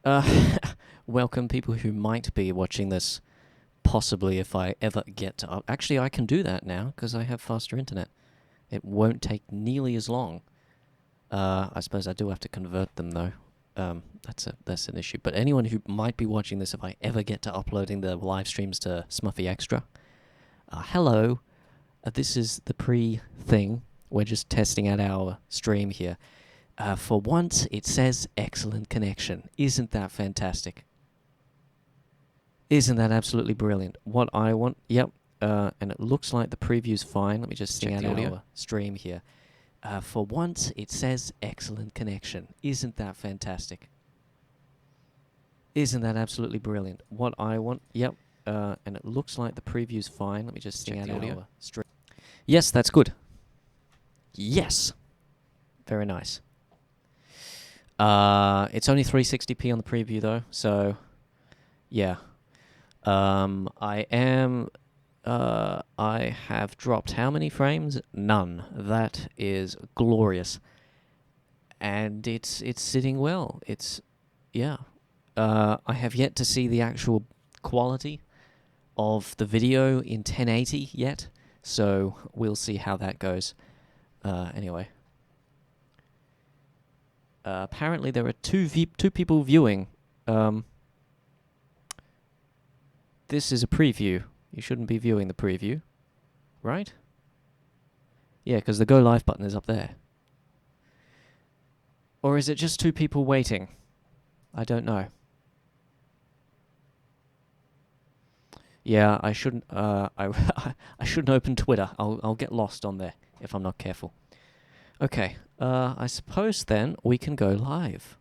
Uh, welcome people who might be watching this, possibly if I ever get to up. Actually, I can do that now because I have faster internet. It won't take nearly as long. I suppose I do have to convert them though. That's an issue. But anyone who might be watching this, if I ever get to uploading the live streams to Smuffy Extra, hello. This is the pre-thing. We're just testing out our stream here. For once, it says excellent connection. Isn't that fantastic? Isn't that absolutely brilliant? What I want, yep, and it looks like the preview's fine. Let me just check the audio stream here. For once, it says excellent connection. Isn't that fantastic? Isn't that absolutely brilliant? What I want, yep, and it looks like the preview's fine. Let me just check the audio stream. Yes, that's good. Yes. Very nice. It's only 360p on the preview though, so yeah. I have dropped how many frames? None. That is glorious. And it's sitting well. Yeah. I have yet to see the actual quality of the video in 1080 yet, so we'll see how that goes. Anyway. Apparently there are two people viewing. This is a preview. You shouldn't be viewing the preview, right? Yeah, because the go live button is up there. Or is it just two people waiting? I don't know. Yeah, I shouldn't. I shouldn't open Twitter. I'll get lost on there if I'm not careful. Okay. I suppose then we can go live.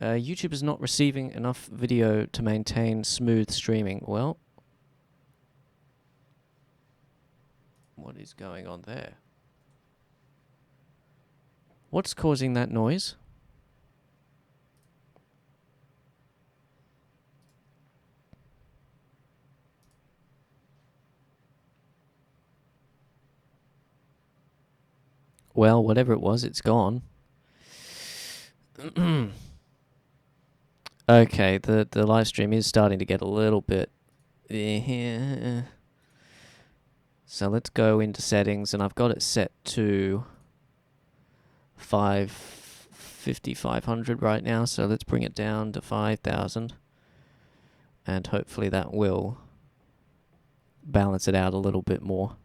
YouTube is not receiving enough video to maintain smooth streaming. Well, what is going on there? What's causing that noise? Well, whatever it was, it's gone. Okay, the live stream is starting to get a little bit... So let's go into settings, and I've got it set to 500 right now, so let's bring it down to 5,000. And hopefully that will balance it out a little bit more.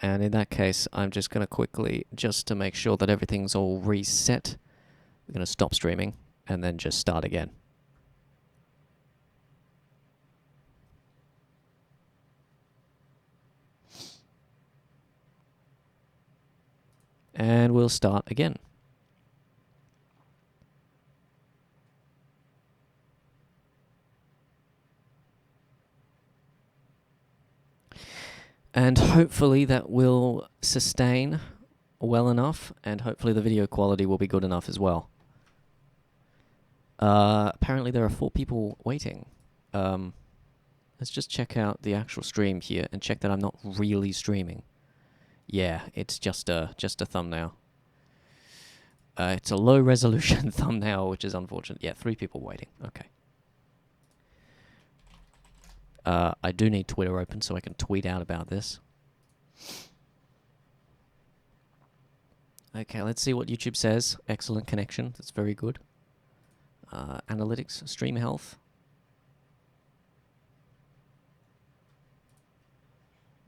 And in that case, I'm just going to quickly, just to make sure that everything's all reset, we're going to stop streaming and then just start again. And we'll start again. And hopefully that will sustain well enough, and hopefully the video quality will be good enough as well. Apparently there are 4 people waiting. Let's just check out the actual stream here and check that I'm not really streaming. Yeah, it's just a thumbnail. It's a low resolution thumbnail, which is unfortunate. Yeah, 3 people waiting. Okay. I do need Twitter open so I can tweet out about this. Okay, let's see what YouTube says. Excellent connection. That's very good. Analytics, stream health.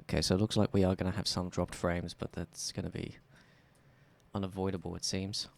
Okay, so it looks like we are going to have some dropped frames, but that's going to be unavoidable, it seems.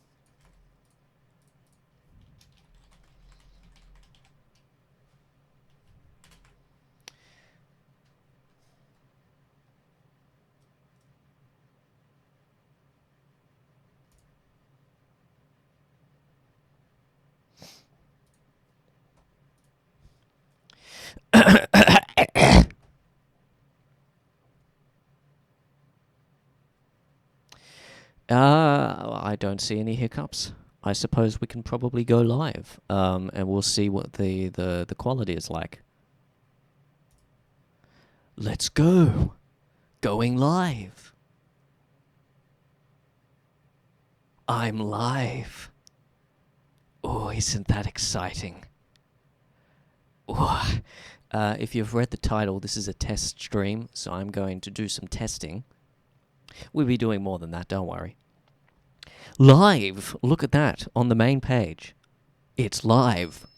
I don't see any hiccups. I suppose we can probably go live, and we'll see what the quality is like. Let's go! Going live! I'm live. Oh, isn't that exciting? Oh. If you've read the title, this is a test stream, so I'm going to do some testing. We'll be doing more than that, don't worry. Live! Look at that, on the main page. It's live.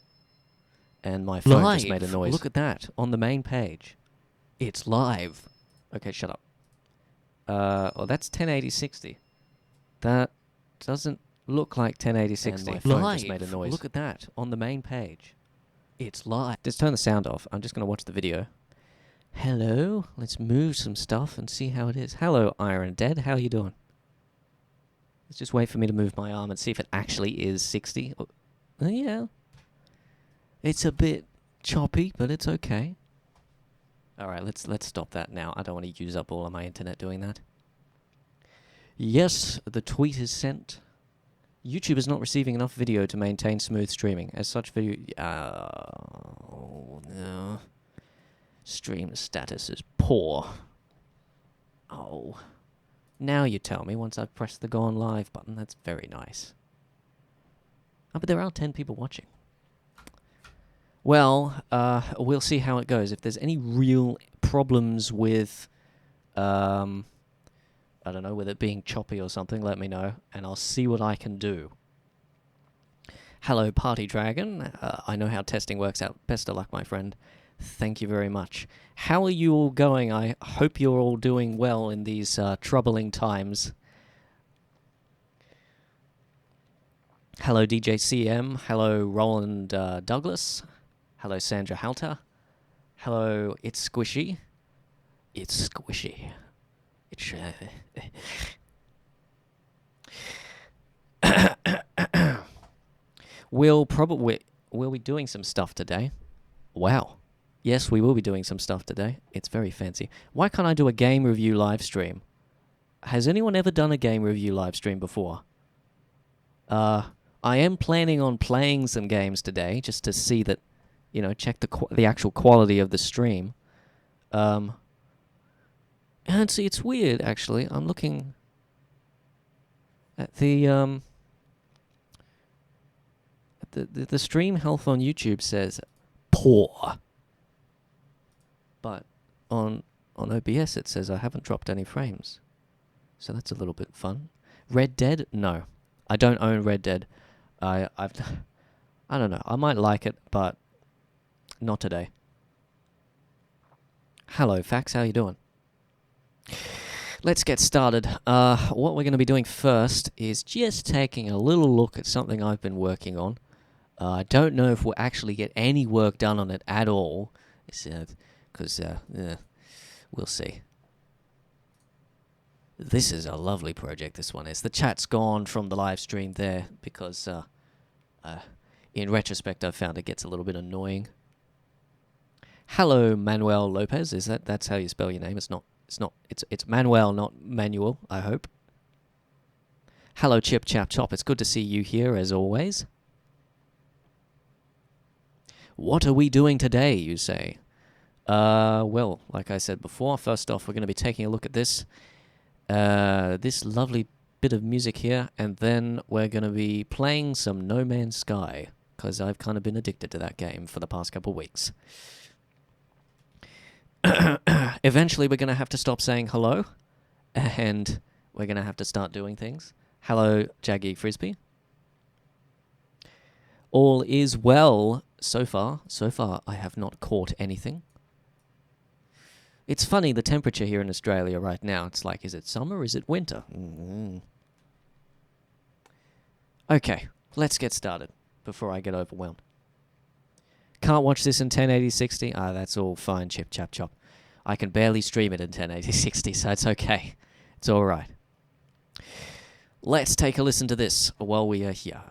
And my phone just made a noise. Look at that, on the main page. It's live. Okay, shut up. Well, that's 1080-60. That doesn't look like 1080-60. And my phone just made a noise. Look at that, on the main page. It's live. Just turn the sound off. I'm just going to watch the video. Hello. Let's move some stuff and see how it is. Hello, Iron Dead. How are you doing? Let's just wait for me to move my arm and see if it actually is 60. Oh, yeah. It's a bit choppy, but it's okay. All right, let's stop that now. I don't want to use up all of my internet doing that. Yes, the tweet is sent. YouTube is not receiving enough video to maintain smooth streaming. As such, video... no. Stream status is poor. Oh. Now you tell me once I've pressed the Go On Live button. That's very nice. Oh, but there are 10 people watching. Well, we'll see how it goes. If there's any real problems with... I don't know, with it being choppy or something, let me know, and I'll see what I can do. Hello, Party Dragon. I know how testing works out. Best of luck, my friend. Thank you very much. How are you all going? I hope you're all doing well in these troubling times. Hello, DJ CM. Hello, Roland Douglas. Hello, Sandra Halter. Hello, It's Squishy. It's Squishy. We'll be doing some stuff today. Wow. Yes, we will be doing some stuff today. It's very fancy. Why can't I do a game review live stream? Has anyone ever done a game review live stream before? I am planning on playing some games today just to see that, you know, check the actual quality of the stream. And see, it's weird, actually. I'm looking at the stream health on YouTube says poor. But on OBS it says I haven't dropped any frames. So that's a little bit fun. Red Dead? No. I don't own Red Dead. I don't know. I might like it, but not today. Hello, Fax. How you doing? Let's get started. What we're going to be doing first is just taking a little look at something I've been working on. I don't know if we'll actually get any work done on it at all, because we'll see. This is a lovely project, this one is. The chat's gone from the live stream there because, in retrospect, I've found it gets a little bit annoying. Hello, Manuel Lopez. That's how you spell your name? It's Manuel, not Manuel, I hope. Hello, Chip Chap Chop. It's good to see you here, as always. What are we doing today, you say? Well, like I said before, first off, we're going to be taking a look at this lovely bit of music here, and then we're going to be playing some No Man's Sky, because I've kind of been addicted to that game for the past couple of weeks. Eventually, we're going to have to stop saying hello, and we're going to have to start doing things. Hello, Jaggy Frisbee. All is well so far. So far, I have not caught anything. It's funny, the temperature here in Australia right now, it's like, is it summer or is it winter? Okay, let's get started before I get overwhelmed. Can't watch this in 1080-60? Ah, that's all fine, Chip Chap Chop. I can barely stream it in 1080-60, so it's okay. It's all right. Let's take a listen to this while we are here.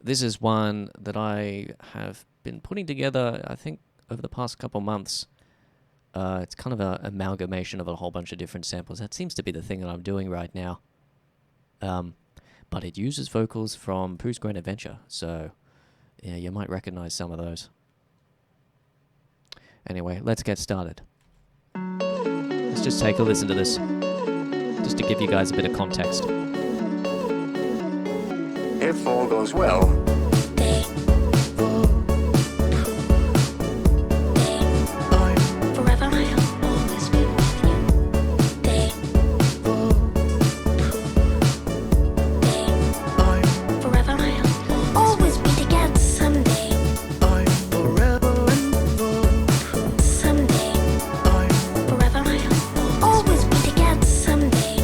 This is one that I have been putting together, I think, over the past couple months. It's kind of an amalgamation of a whole bunch of different samples. That seems to be the thing that I'm doing right now. But it uses vocals from Pooh's Great Adventure, so yeah, you might recognize some of those. Anyway, let's get started. Let's just take a listen to this, just to give you guys a bit of context. If all goes well. Forever I'll always be with you. Forever I'll always be together someday. Someday. Forever I'll always be together someday.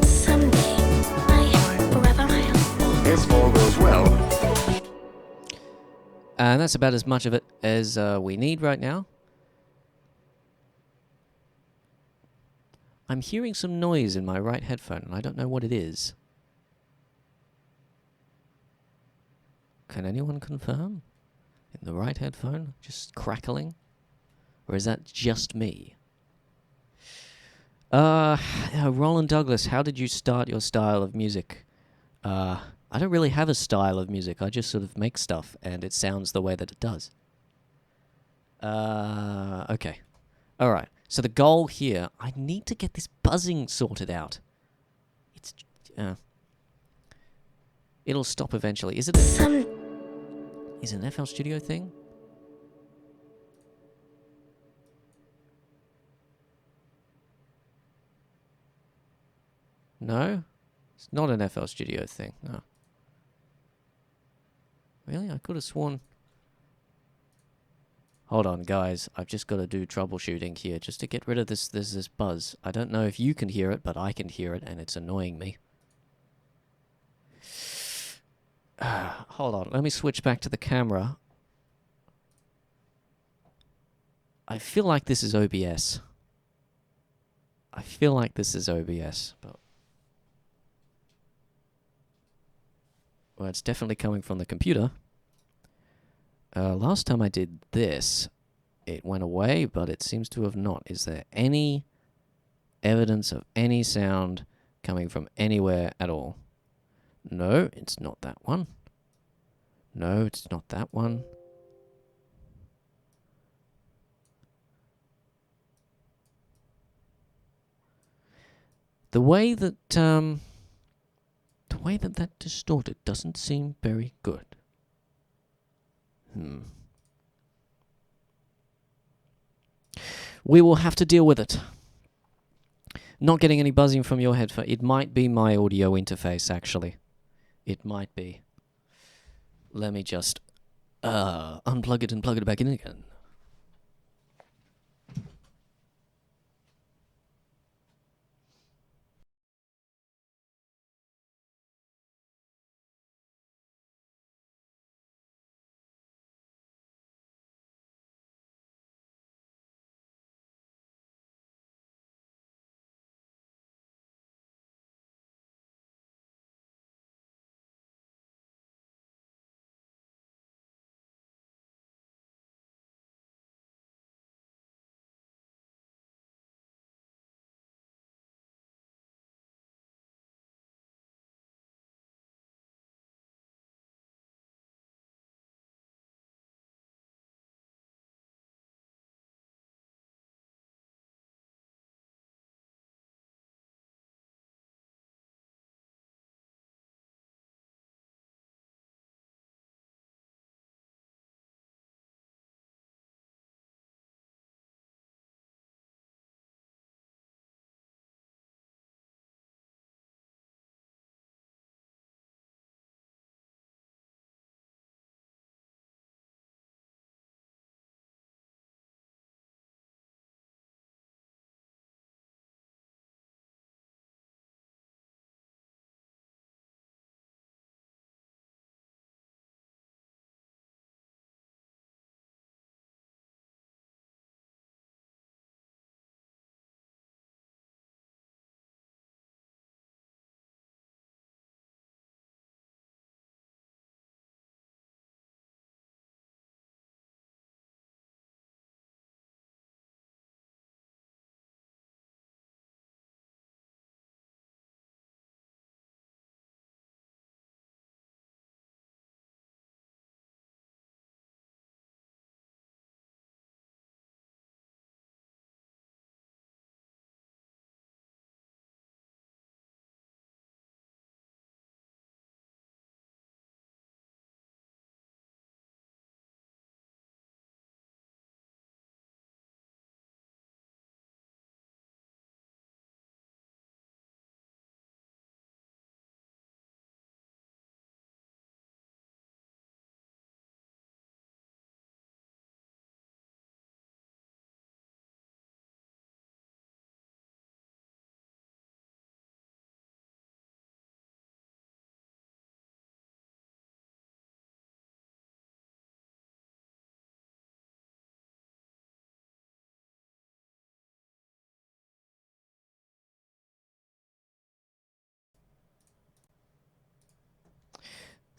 Someday. Forever I'll. If all goes well. And that's about as much of it as we need right now. I'm hearing some noise in my right headphone, and I don't know what it is. Can anyone confirm? In the right headphone? Just crackling? Or is that just me? Roland Douglas, how did you start your style of music? I don't really have a style of music. I just sort of make stuff, and it sounds the way that it does. Okay. All right. So the goal here, I need to get this buzzing sorted out. It's, it'll stop eventually. Is it an FL Studio thing? No? It's not an FL Studio thing. No. Really? I could have sworn... Hold on, guys. I've just got to do troubleshooting here just to get rid of this buzz. I don't know if you can hear it, but I can hear it, and it's annoying me. Hold on. Let me switch back to the camera. I feel like this is OBS. But... Well, it's definitely coming from the computer. Last time I did this, it went away, but it seems to have not. Is there any evidence of any sound coming from anywhere at all? No, it's not that one. No, it's not that one. The way that that distorted doesn't seem very good. We will have to deal with it. Not getting any buzzing from your headphone. It might be my audio interface, actually. It might be. Let me just unplug it and plug it back in again.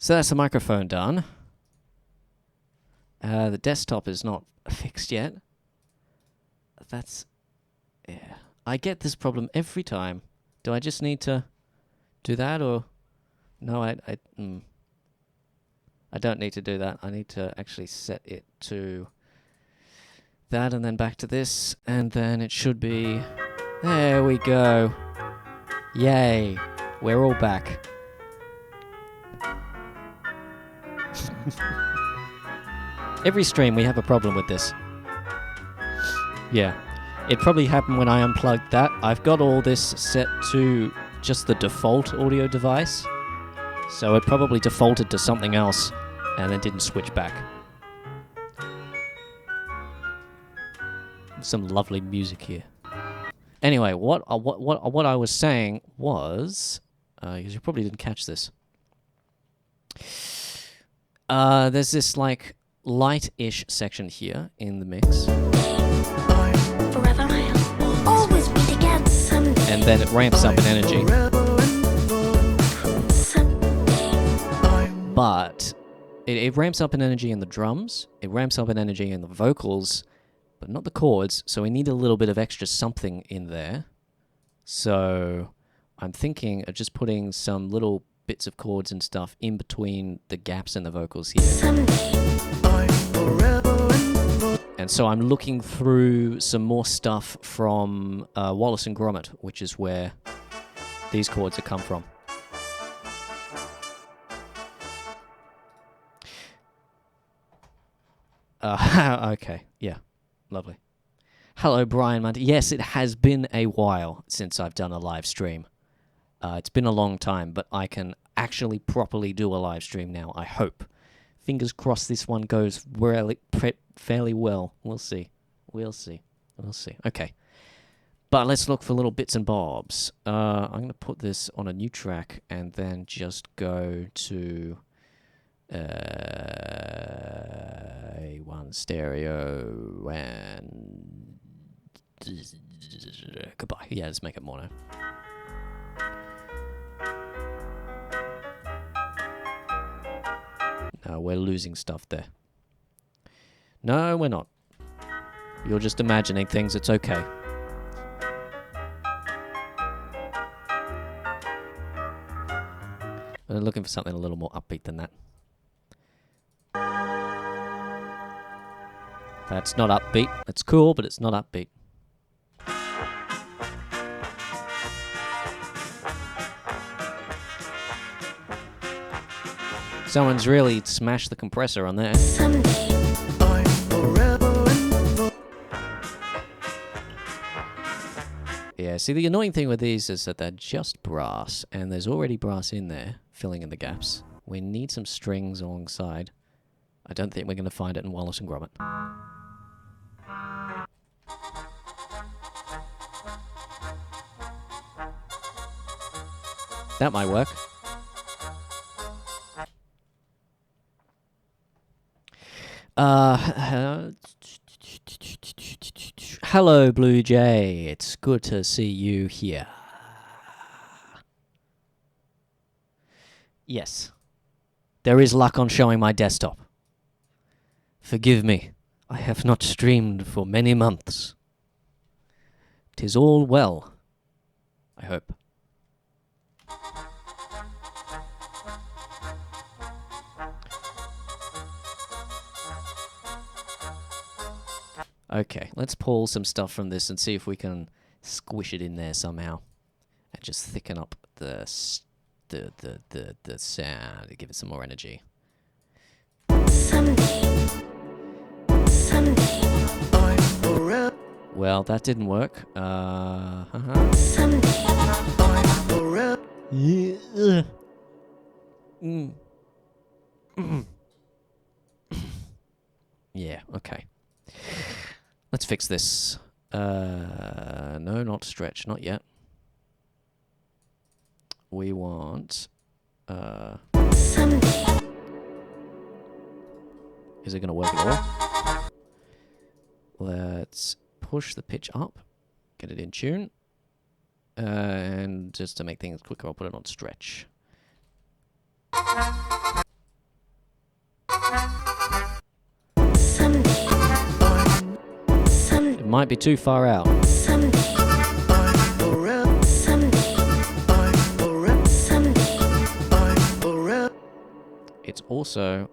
So that's the microphone done. The desktop is not fixed yet. That's... yeah. I get this problem every time. Do I just need to do that, or... no, I don't need to do that. I need to actually set it to that and then back to this, and then it should be... there we go. Yay. We're all back. Every stream we have a problem with this. Yeah. It probably happened when I unplugged that. I've got all this set to just the default audio device. So it probably defaulted to something else and then didn't switch back. Some lovely music here. Anyway, what I was saying was, because you probably didn't catch this. There's this like light-ish section here in the mix, Forever I'll always be together someday. and then it ramps up in energy. Someday. But it ramps up in energy in the drums, it ramps up in energy in the vocals, but not the chords, so we need a little bit of extra something in there. So I'm thinking of just putting some little bits of chords and stuff in between the gaps in the vocals here. Someday. And so I'm looking through some more stuff from Wallace and Gromit, which is where these chords have come from. Okay, yeah, lovely. Hello, Brian Mundy. Yes, it has been a while since I've done a live stream. It's been a long time, but I can actually properly do a live stream now, I hope. Fingers crossed this one goes fairly well. We'll see. We'll see. We'll see. Okay. But let's look for little bits and bobs. I'm going to put this on a new track and then just go to A1 stereo and goodbye. Yeah, let's make it mono. No, we're losing stuff there. No, we're not. You're just imagining things. It's okay. I'm looking for something a little more upbeat than that. That's not upbeat. It's cool, but it's not upbeat. Someone's really smashed the compressor on there. Someday. Yeah, see, the annoying thing with these is that they're just brass, and there's already brass in there, filling in the gaps. We need some strings alongside. I don't think we're going to find it in Wallace and Gromit. That might work. Hello, Blue Jay. It's good to see you here. Yes. There is luck on showing my desktop. Forgive me. I have not streamed for many months. 'Tis all well, I hope. Okay, let's pull some stuff from this and see if we can squish it in there somehow, and just thicken up the sound to give it some more energy. Someday. Someday. Well, that didn't work. Someday. Yeah. Yeah, okay. Let's fix this. No, not stretch, not yet. We want... Someday. Is it going to work at all? Let's push the pitch up, get it in tune, and just to make things quicker, I'll put it on stretch. might be too far out. Someday. Someday. Someday. It's also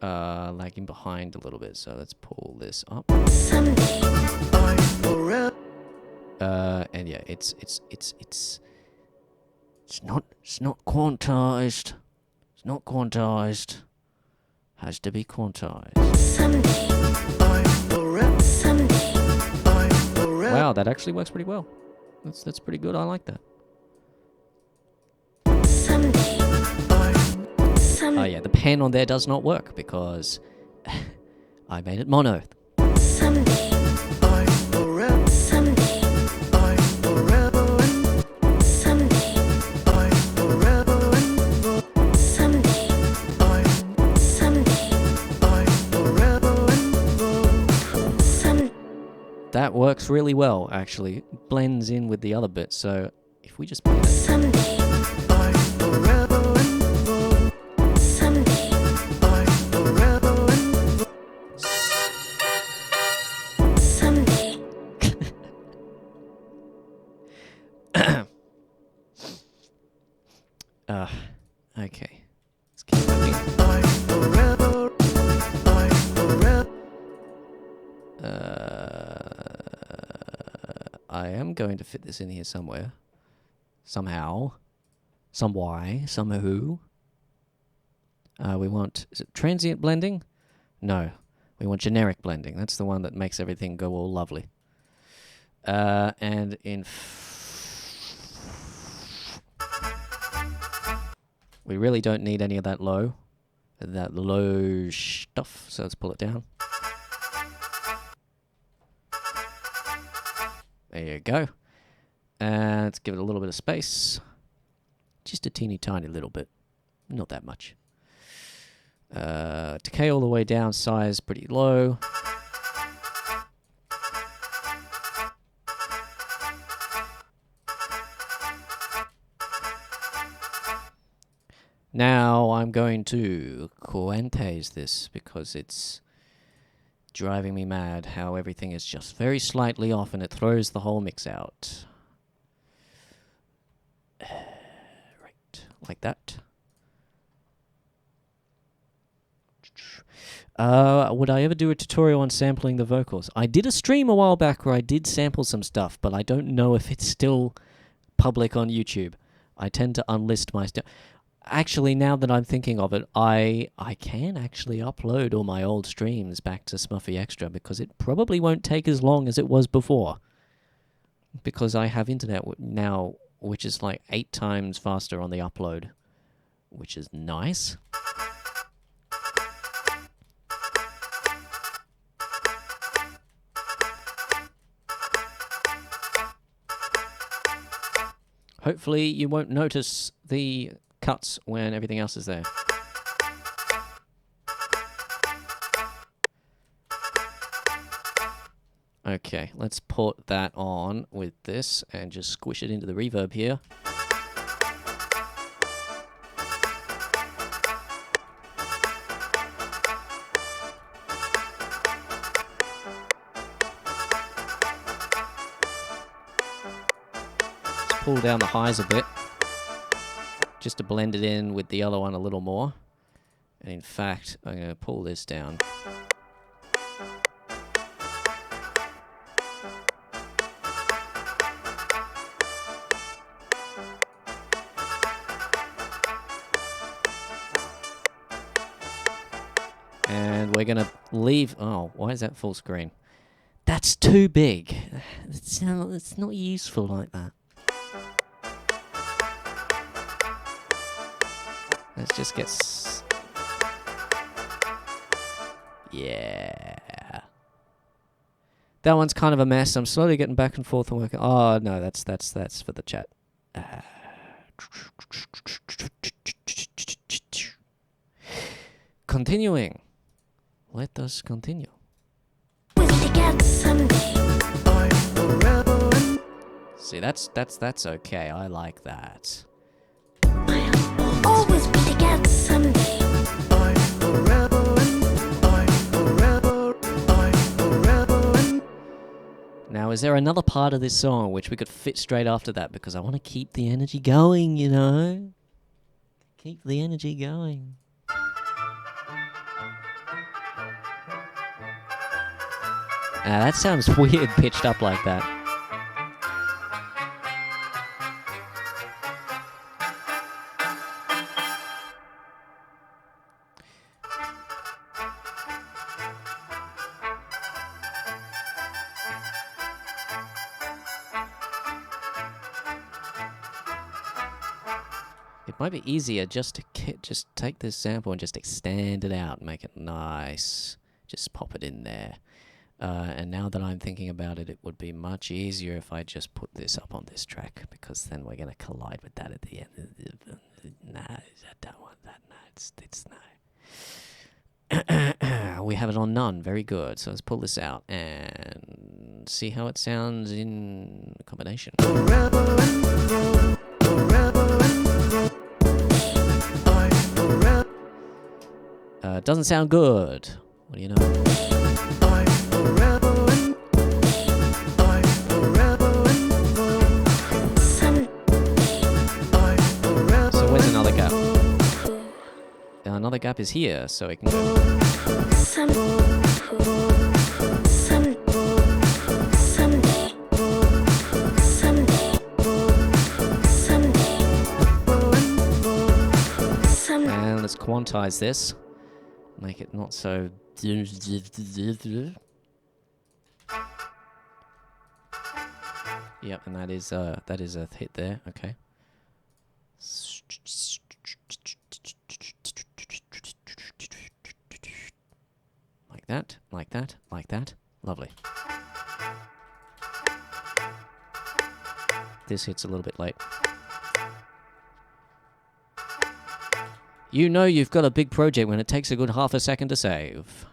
lagging behind a little bit, so let's pull this up. Someday. And yeah, it's not quantized. It's not quantized. Has to be quantized. Someday. Someday. Wow, that actually works pretty well. That's pretty good. I like that. Someday. Oh yeah, the pen on there does not work because I made it mono. Someday. Someday. Someday. Someday. Someday. That works really well, actually. It blends in with the other bit, so if we just play that. Someday. Someday. Someday. Okay. Let's keep looking. I am going to fit this in here somewhere. Somehow. Some why. Some who. We want... Is it transient blending? No. We want generic blending. That's the one that makes everything go all lovely. And in... We really don't need any of that low. That low stuff. So let's pull it down. There you go. And let's give it a little bit of space. Just a teeny tiny little bit. Not that much. Decay all the way down, size pretty low. Now I'm going to quantize this because it's driving me mad how everything is just very slightly off and it throws the whole mix out. Right, like that. Would I ever do a tutorial on sampling the vocals? I did a stream a while back where I did sample some stuff, but I don't know if it's still public on YouTube. I tend to unlist my stuff. Actually, now that I'm thinking of it, I can actually upload all my old streams back to Smuffy Extra because it probably won't take as long as it was before. Because I have internet now, which is like 8 times faster on the upload, which is nice. Hopefully you won't notice the cuts when everything else is there. Okay, let's put that on with this and just squish it into the reverb here. Let's pull down the highs a bit, just to blend it in with the other one a little more. And in fact, I'm going to pull this down. And we're going to leave... Oh, why is that full screen? That's too big. It's not useful like that. Let's just get... Yeah. That one's kind of a mess. I'm slowly getting back and forth and working... Oh, no, that's for the chat. Continuing. Let us continue. See, that's okay. I like that. We'll always be together someday. Now, is there another part of this song which we could fit straight after that? Because I want to keep the energy going, you know? Keep the energy going. That sounds weird pitched up like that. It might be easier just to just take this sample and just extend it out and make it nice. Just pop it in there. And now that I'm thinking about it, it would be much easier if I just put this up on this track, because then we're going to collide with that at the end. No, I don't want that. No, it's no. We have it on none. Very good. So let's pull this out and see how it sounds in combination. Doesn't sound good. What do you know? So where's another gap? Another gap is here, so it can go. And let's quantize this. Make it not so. Yep, and that is a hit there. Okay. Like that, like that, like that. Lovely. This hits a little bit late. You know you've got a big project when it takes a good half a second to save.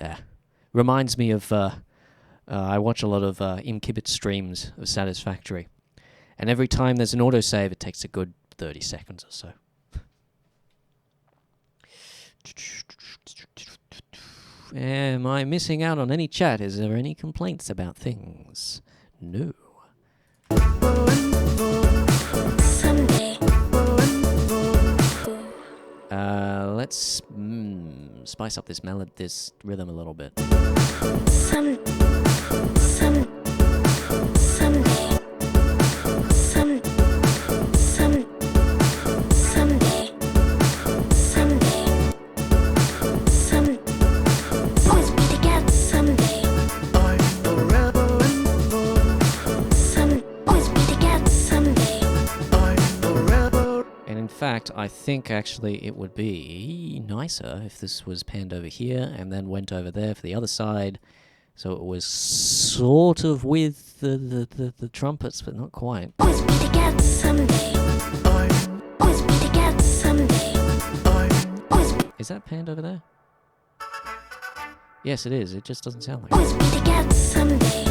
Yeah. Reminds me of, I watch a lot of Imkibit streams of Satisfactory. And every time there's an autosave, it takes a good 30 seconds or so. Am I missing out on any chat? Is there any complaints about things? No. Let's spice up this rhythm a little bit. Someday. Always be together someday. Always be together someday. And in fact, I think actually it would be nicer if this was panned over here and then went over there for the other side. So it was sort of with the trumpets, but not quite. Always be together someday. Always be together someday. Is that panned over there? Yes, it is. It just doesn't sound like Always it. be together someday.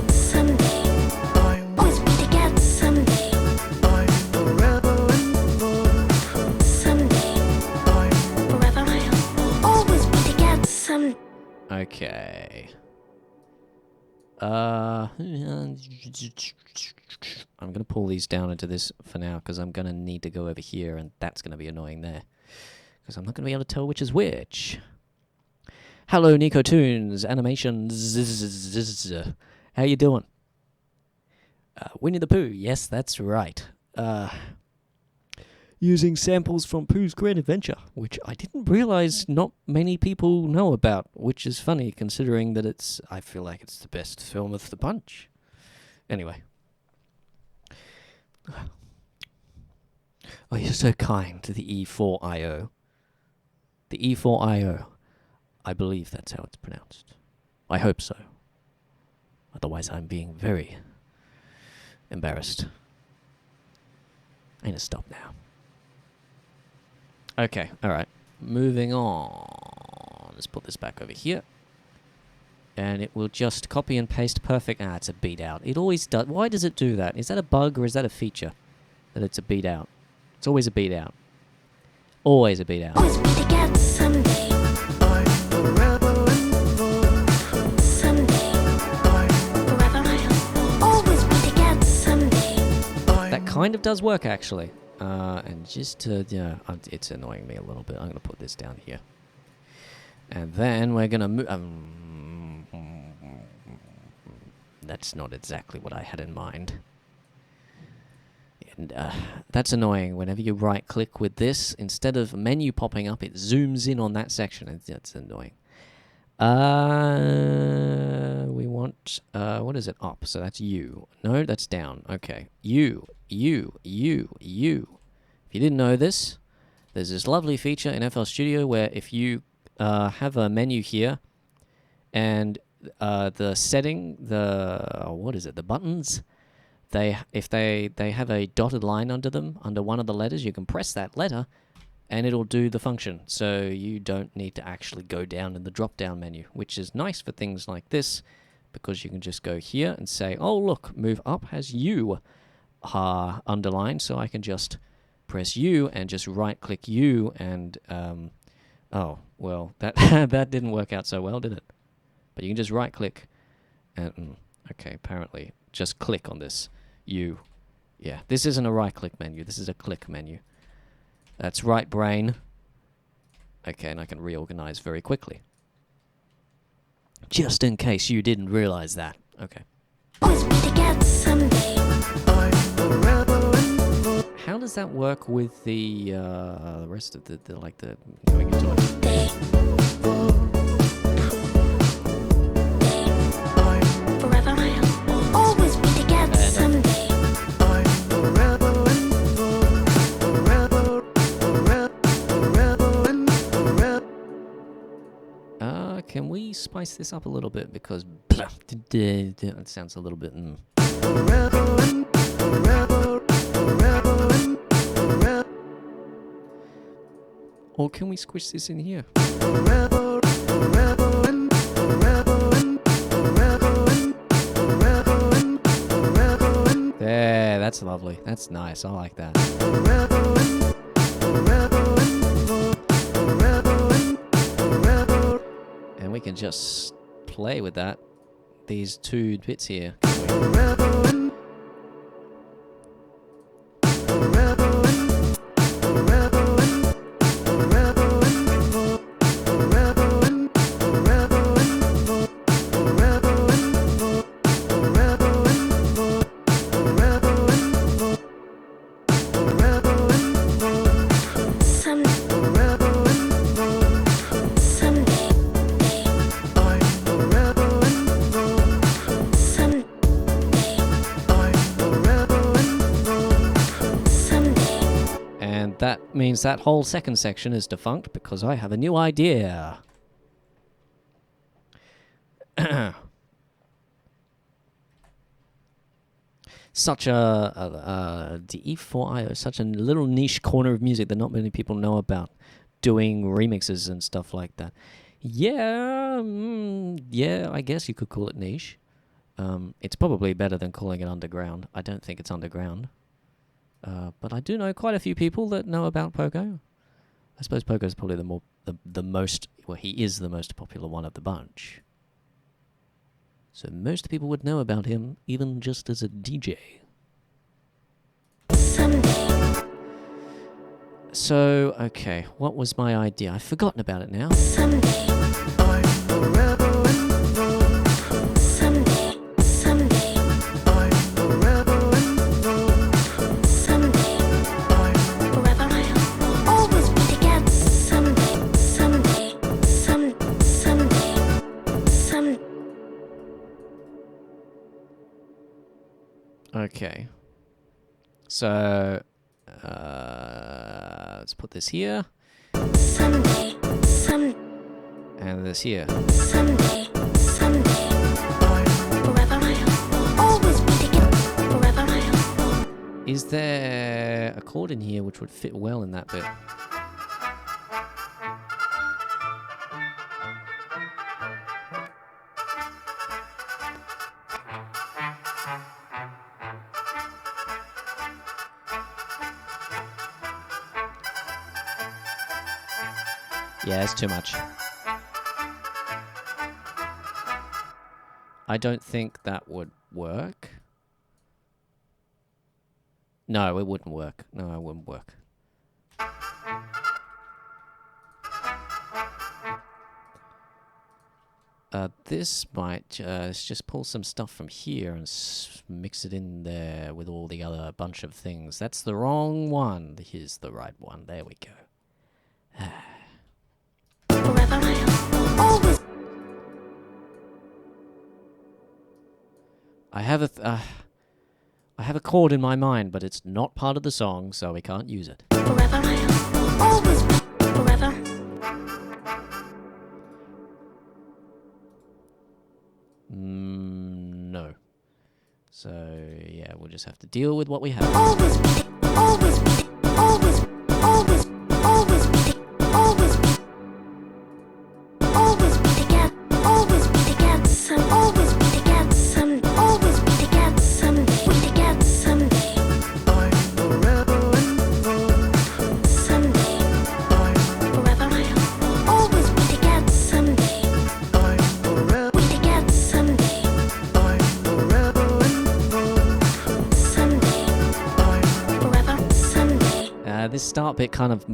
Someday. Always be together someday. Someday. Forever I'll always be together someday. Okay. I'm going to pull these down into this for now, because I'm going to need to go over here, and that's going to be annoying there. Because I'm not going to be able to tell which is which. Hello, Nico Toons, Animations. How you doing? Winnie the Pooh, yes, that's right. Using samples from Pooh's Great Adventure, which I didn't realize not many people know about, which is funny considering that I feel like it's the best film of the bunch. Anyway. Oh, you're so kind to the E4IO. The E4IO. I believe that's how it's pronounced. I hope so. Otherwise, I'm being very embarrassed. I'm gonna stop now. Okay, alright. Moving on. Let's put this back over here. And it will just copy and paste perfect. It's a beat out. It always does. Why does it do that? Is that a bug or is that a feature? That it's a beat out. It's always a beat out. Always a beat out. Always be together someday. kind of does work, actually. And just to, yeah, it's annoying me a little bit. I'm going to put this down here. And then we're going to move... that's not exactly what I had in mind. And that's annoying. Whenever you right-click with this, instead of menu popping up, it zooms in on that section. That's annoying. We want... what is it? Up. So that's you. No, that's down. Okay. You. If you didn't know this, there's this lovely feature in FL Studio where if you have a menu here and the setting, the buttons, if they have a dotted line under them, under one of the letters, you can press that letter and it'll do the function. So you don't need to actually go down in the drop-down menu, which is nice for things like this because you can just go here and say, oh, look, move up has you underlined, so I can just press U and just right-click U and, oh, well, that that didn't work out so well, did it? But you can just right-click and, okay, apparently, just click on this U. Yeah, this isn't a right-click menu, this is a click menu. That's right brain. Okay, and I can reorganize very quickly. Just in case you didn't realize that. Okay. Always be together someday. How does that work with the rest of the going into it? Forever I'll always be together someday. Can we spice this up a little bit because it sounds a little bit. Or can we squish this in here? There, that's lovely. That's nice. I like that. And we can just play with that. These two bits here. That means that whole second section is defunct because I have a new idea. Such a DE4IO, such a little niche corner of music that not many people know about, doing remixes and stuff like that. Yeah, yeah, I guess you could call it niche. It's probably better than calling it underground. I don't think it's underground. But I do know quite a few people that know about Pogo. I suppose Pogo is probably the most, well, he is the most popular one of the bunch. So most people would know about him, even just as a DJ. Someday. So, okay, what was my idea? I've forgotten about it now. Someday. Okay. So, let's put this here. Someday. And this here. Someday. Forever I'll always be together. Forever I'll. Is there a chord in here which would fit well in that bit? Yeah, it's too much. I don't think that would work. No, it wouldn't work. No, it wouldn't work. This might let's just pull some stuff from here and mix it in there with all the other bunch of things. That's the wrong one. Here's the right one. There we go. Forever I'll always I have a chord in my mind, but it's not part of the song, so we can't use it. Forever I'll always be forever. No. So yeah, we'll just have to deal with what we have. Always be, always be, always, always, always be, always be, always be together, always be together, some, always be together, some, always be together, someday, we together someday. Someday, forever I'll always be together someday. We together someday. Someday, forever, someday. This start bit kind of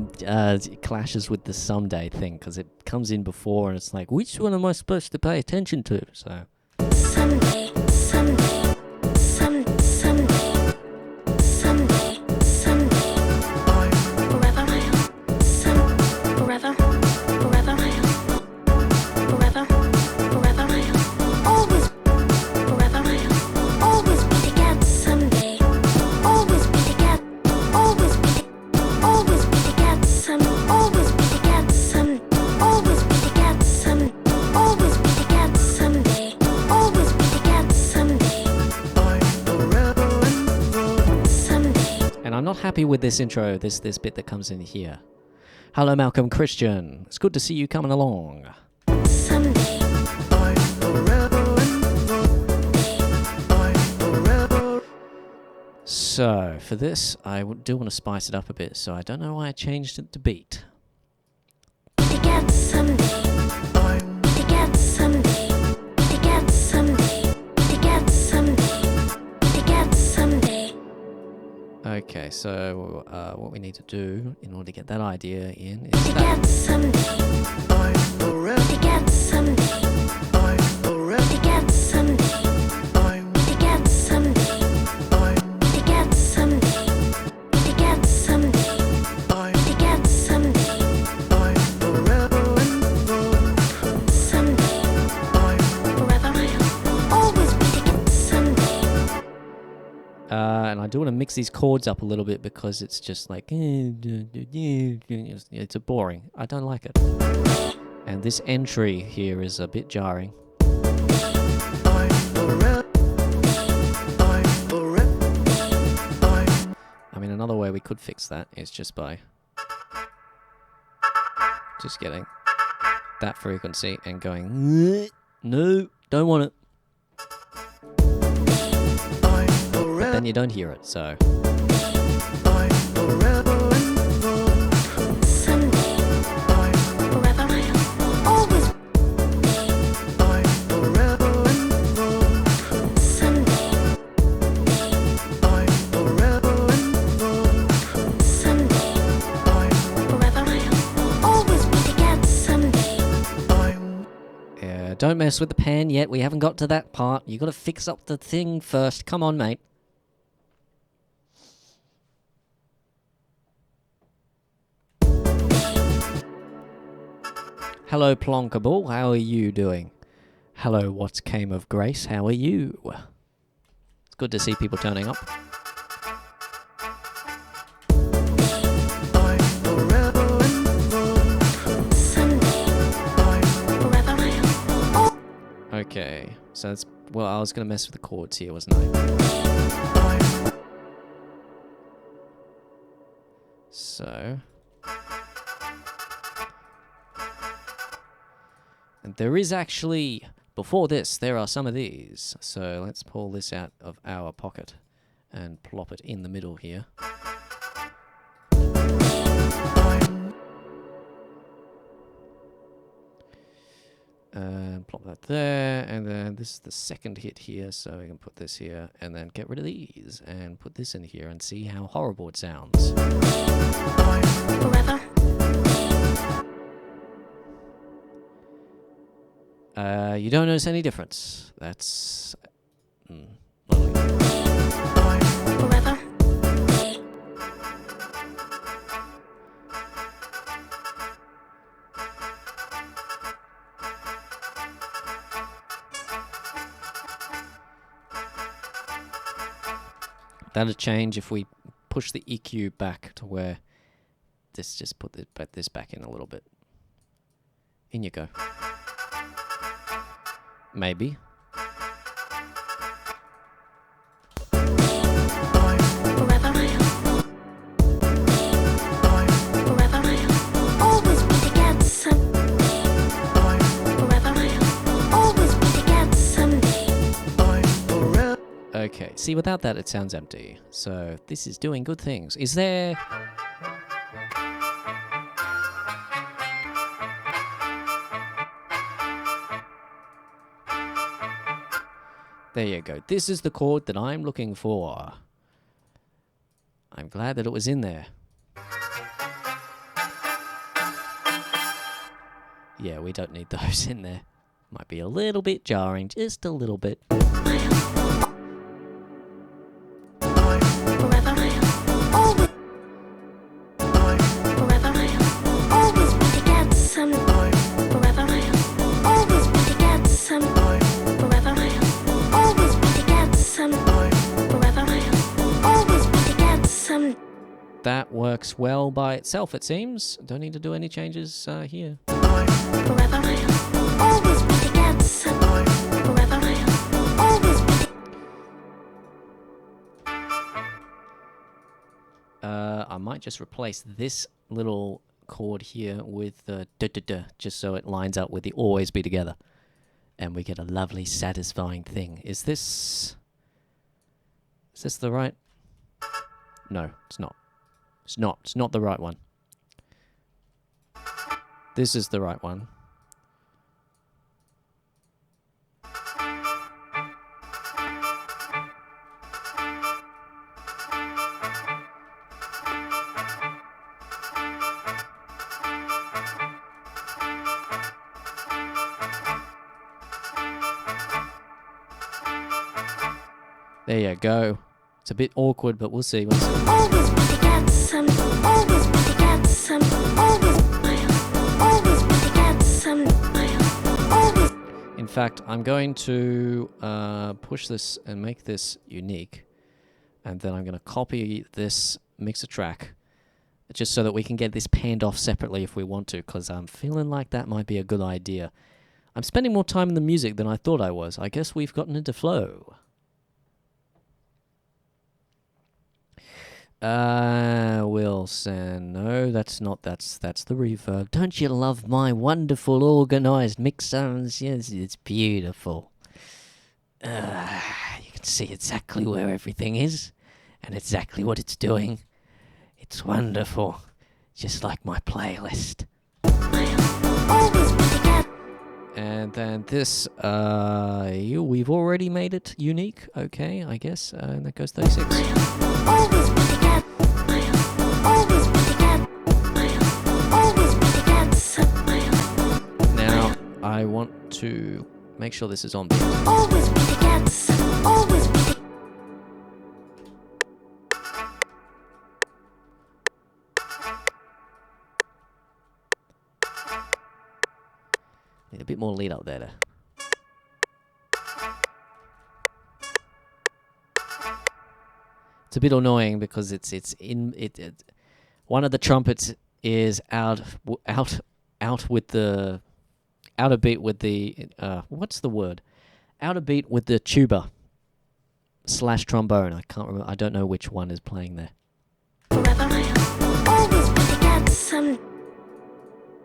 clashes with the someday thing because it comes in before and it's like, which one am I supposed to pay attention to? So Someday, someday, someday, someday, someday. Forever I'll, forever, forever I'll, forever, forever I'll, always, forever I'll, always be together someday. Always be together, always be together, some, always be together, some, always be together, some, always be together someday. Always be together someday. Someday. and I'm not happy with this intro, this bit that comes in here. Hello Malcolm Christian. It's good to see you coming along. Someday. So, for this, I do want to spice it up a bit, so I don't know why I changed it to beat. Together someday. Together someday. Together someday. Together someday. Together someday. Okay, so what we need to do in order to get that idea in is that. Together someday. Together someday. Together someday. Together someday. Together someday. Together someday. Together someday. Someday. Forever I'll always be together someday. And I do want to mix these chords up a little bit because it's just like it's a boring. I don't like it. And this entry here is a bit jarring. I mean, another way we could fix that is just by just getting that frequency and going, no, don't want it. But then you don't hear it, so. Someday. Forever I'll always. Someday. Someday. Forever I'll always be together someday. Yeah, don't mess with the pan yet. We haven't got to that part. You got to fix up the thing first. Come on, mate. Hello, Plonkable. How are you doing? Hello, What Came of Grace. How are you? It's good to see people turning up. Someday. Forever I'll. Okay, so that's, well, I was going to mess with the chords here, wasn't I? So. And there is actually, before this, there are some of these. So let's pull this out of our pocket and plop it in the middle here. Plop that there, and then this is the second hit here, so we can put this here, and then get rid of these, and put this in here, and see how horrible it sounds. Forever. You don't notice any difference. That's lovely. Forever. That'll change if we push the EQ back to where this, just put this back in a little bit. In you go. Maybe. Forever. Forever. Always be together forever. Always be together someday. Okay, see, without that it sounds empty. So this is doing good things. Is there... There you go. This is the chord that I'm looking for. I'm glad that it was in there. Yeah, we don't need those in there. Might be a little bit jarring, just a little bit. Forever. Always. Forever. Always be together forever. Always be together forever. Always be together forever. Always be together That works well by itself, it seems. Don't need to do any changes here. forever. Always be together forever. Always be I might just replace this little chord here with the da-da-da, just so it lines up with the always be together. And we get a lovely, satisfying thing. Is this the right? No, it's not. It's not. It's not the right one. This is the right one. There you go. It's a bit awkward, but we'll see. We'll see. always be together always be together always be together always. In fact, I'm going to push this and make this unique. And then I'm going to copy this mixer track just so that we can get this panned off separately if we want to, because I'm feeling like that might be a good idea. I'm spending more time in the music than I thought I was. I guess we've gotten into flow. Wilson, no, that's not, that's the reverb. Don't you love my wonderful organized mix sounds? Yes, it's beautiful. You can see exactly where everything is and exactly what it's doing. It's wonderful, just like my playlist. Always be together. And then this, we've already made it unique, okay, I guess, and that goes 36. Always be together. Always be together. Always be together. Now, I want to make sure this is on beat. Always be together. Always be together. Need a bit more lead up there. It's a bit annoying because it's in it. One of the trumpets is out with the out of beat with the what's the word? Out of beat with the tuba / trombone. I can't remember. I don't know which one is playing there. Forever. Always be together.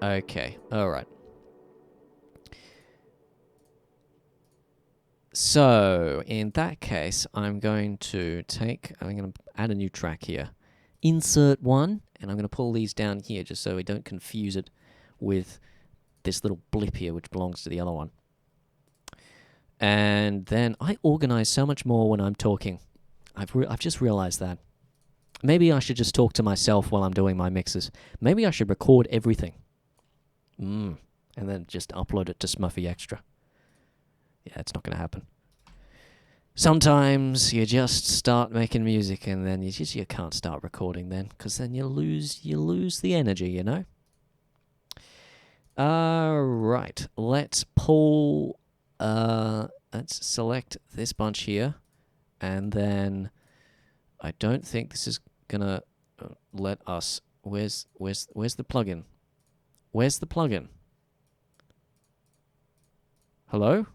Okay. All right. So, in that case, I'm going to add a new track here. Insert one, and I'm going to pull these down here just so we don't confuse it with this little blip here, which belongs to the other one. And then I organize so much more when I'm talking. I've just realized that. Maybe I should just talk to myself while I'm doing my mixes. Maybe I should record everything. And then just upload it to Smuffy Extra. Yeah, it's not going to happen. Sometimes you just start making music and then you can't start recording then, because then you lose the energy, you know? Right. Let's select this bunch here, and then I don't think this is gonna let us. Where's the plugin? Where's the plugin? Hello?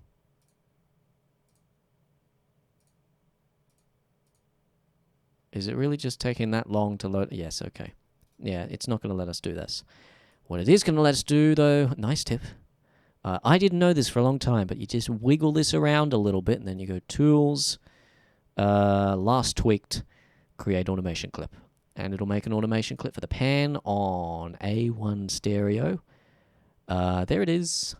Is it really just taking that long to load? Yes, okay. Yeah, it's not going to let us do this. What it is going to let us do, though, nice tip. I didn't know this for a long time, but you just wiggle this around a little bit, and then you go Tools, Last Tweaked, Create Automation Clip. And it'll make an automation clip for the pan on A1 stereo. There it is.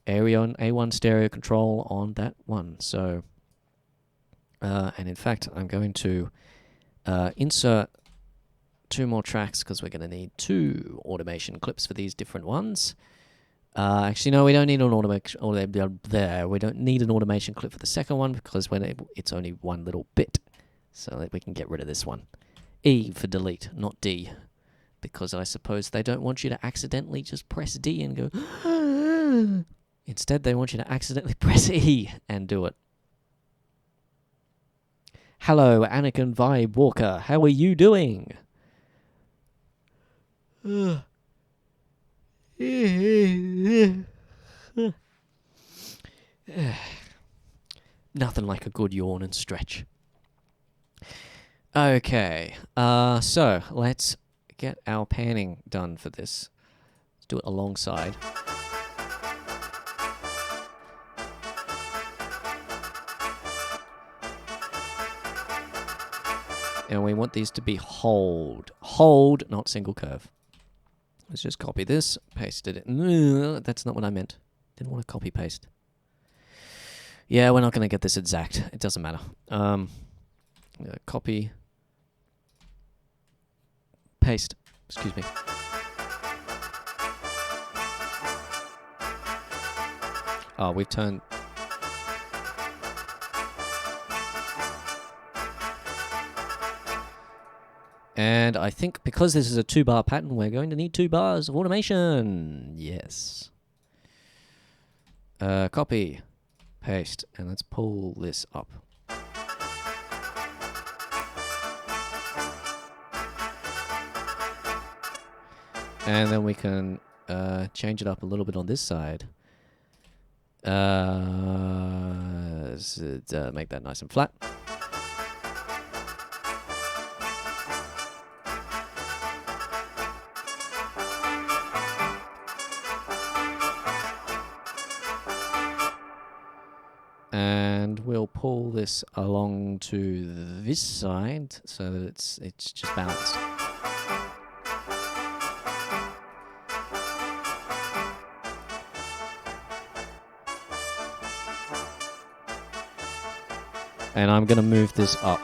A1 stereo control on that one. So, and in fact, I'm going to insert 2 more tracks because we're going to need 2 automation clips for these different ones. Actually, no, we don't need an automation. We don't need an automation clip for the second one because it's only one little bit, so that we can get rid of this one. E for delete, not D, because I suppose they don't want you to accidentally just press D and go. Instead, they want you to accidentally press E and do it. Hello, Anakin Vibe Walker. How are you doing? Nothing like a good yawn and stretch. Okay, so let's get our panning done for this. Let's do it alongside. And we want these to be hold, not single curve. Let's just copy this, paste it in. That's not what I meant. Didn't want to copy paste. Yeah, we're not going to get this exact. It doesn't matter. Copy, paste. Excuse me. Oh, we've turned. And I think because this is a 2-bar pattern, we're going to need 2 bars of automation. Yes. Copy, paste, and let's pull this up. And then we can change it up a little bit on this side. Make that nice and flat. And we'll pull this along to this side so that it's just balanced. And I'm going to move this up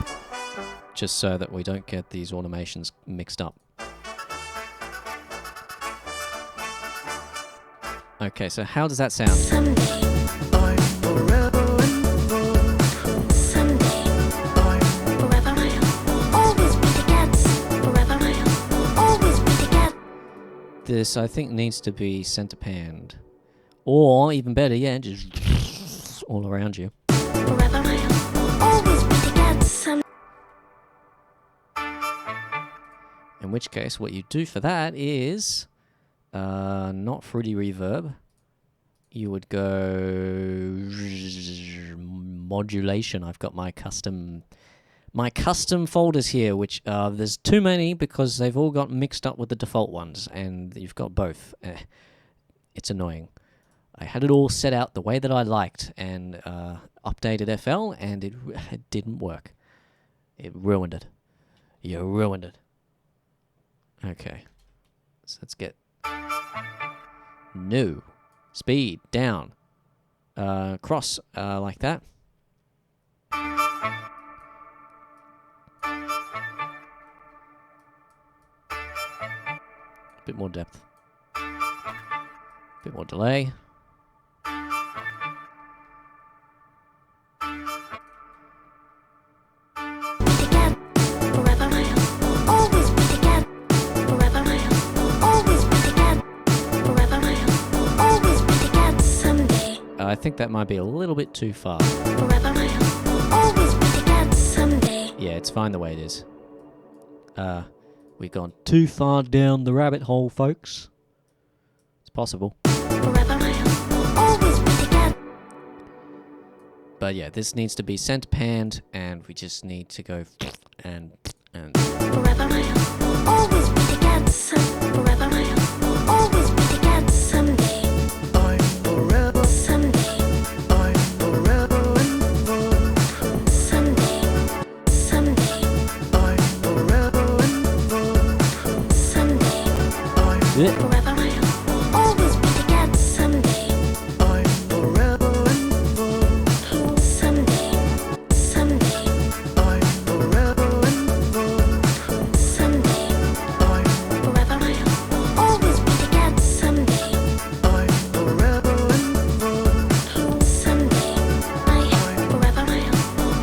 just so that we don't get these automations mixed up. Okay, so how does that sound? Someday. Someday. Forever I'll always be the cats. Forever I'll always be the cat. This, I think, needs to be center panned. Or, even better, yeah, just all around you. Forever I'll always be the cat. In which case, what you do for that is not Fruity Reverb. You would go modulation. I've got my custom folders here, which there's too many because they've all got mixed up with the default ones, and you've got both. It's annoying. I had it all set out the way that I liked and updated FL, and it didn't work. It ruined it. You ruined it. Okay. So let's get No. Speed, down. Cross, like that. Bit more depth. Bit more delay. I think that might be a little bit too far. Yeah, it's fine the way it is. We've gone too far down the rabbit hole, folks. It's possible. But yeah, this needs to be center panned, and we just need to go and.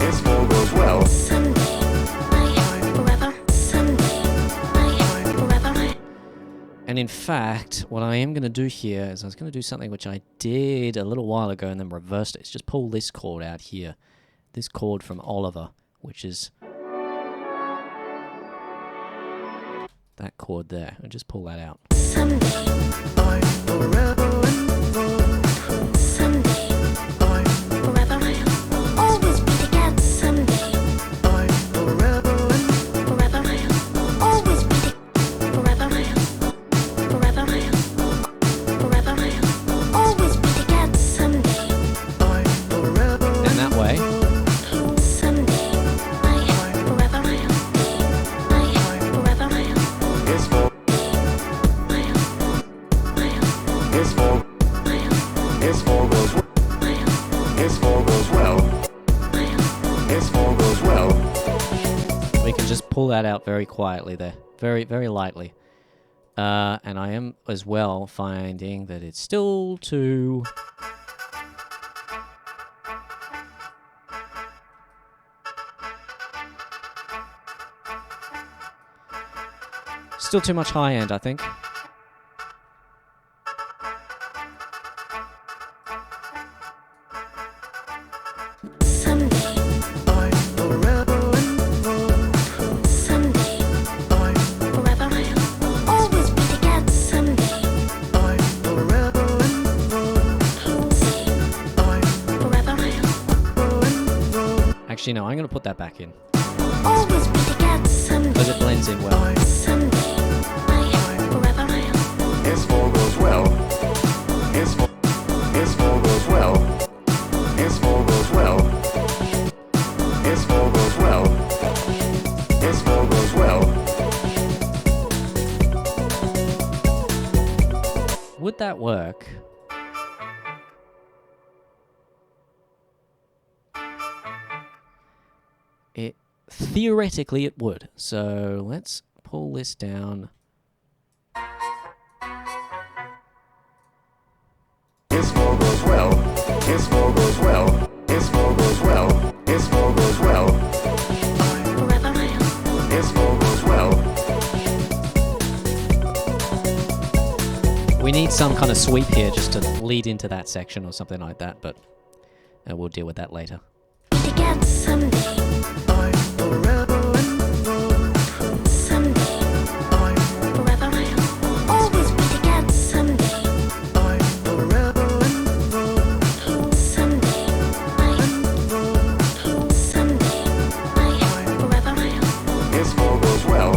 If all goes well, And in fact, what I am going to do here is I was going to do something which I did a little while ago and then reversed it. It's just pull this chord out here. This chord from Oliver, which is that chord there. And just pull that out. And that way, if all, if all goes well, if all goes well, if all goes well, we can just pull that out very quietly there. Very, very lightly. And I am as well finding that it's still too... Still too much high end, I think. Actually, no, I'm going to put that back in. Because it blends in well. if all goes well, if all goes well, if all goes well, if all goes well, if all goes well. Would that work? Theoretically, it would. So let's pull this down. If all goes well, if all goes well, if all goes well, if all goes well, if all goes well. We need some kind of sweep here just to lead into that section or something like that, but we'll deal with that later. If all goes well,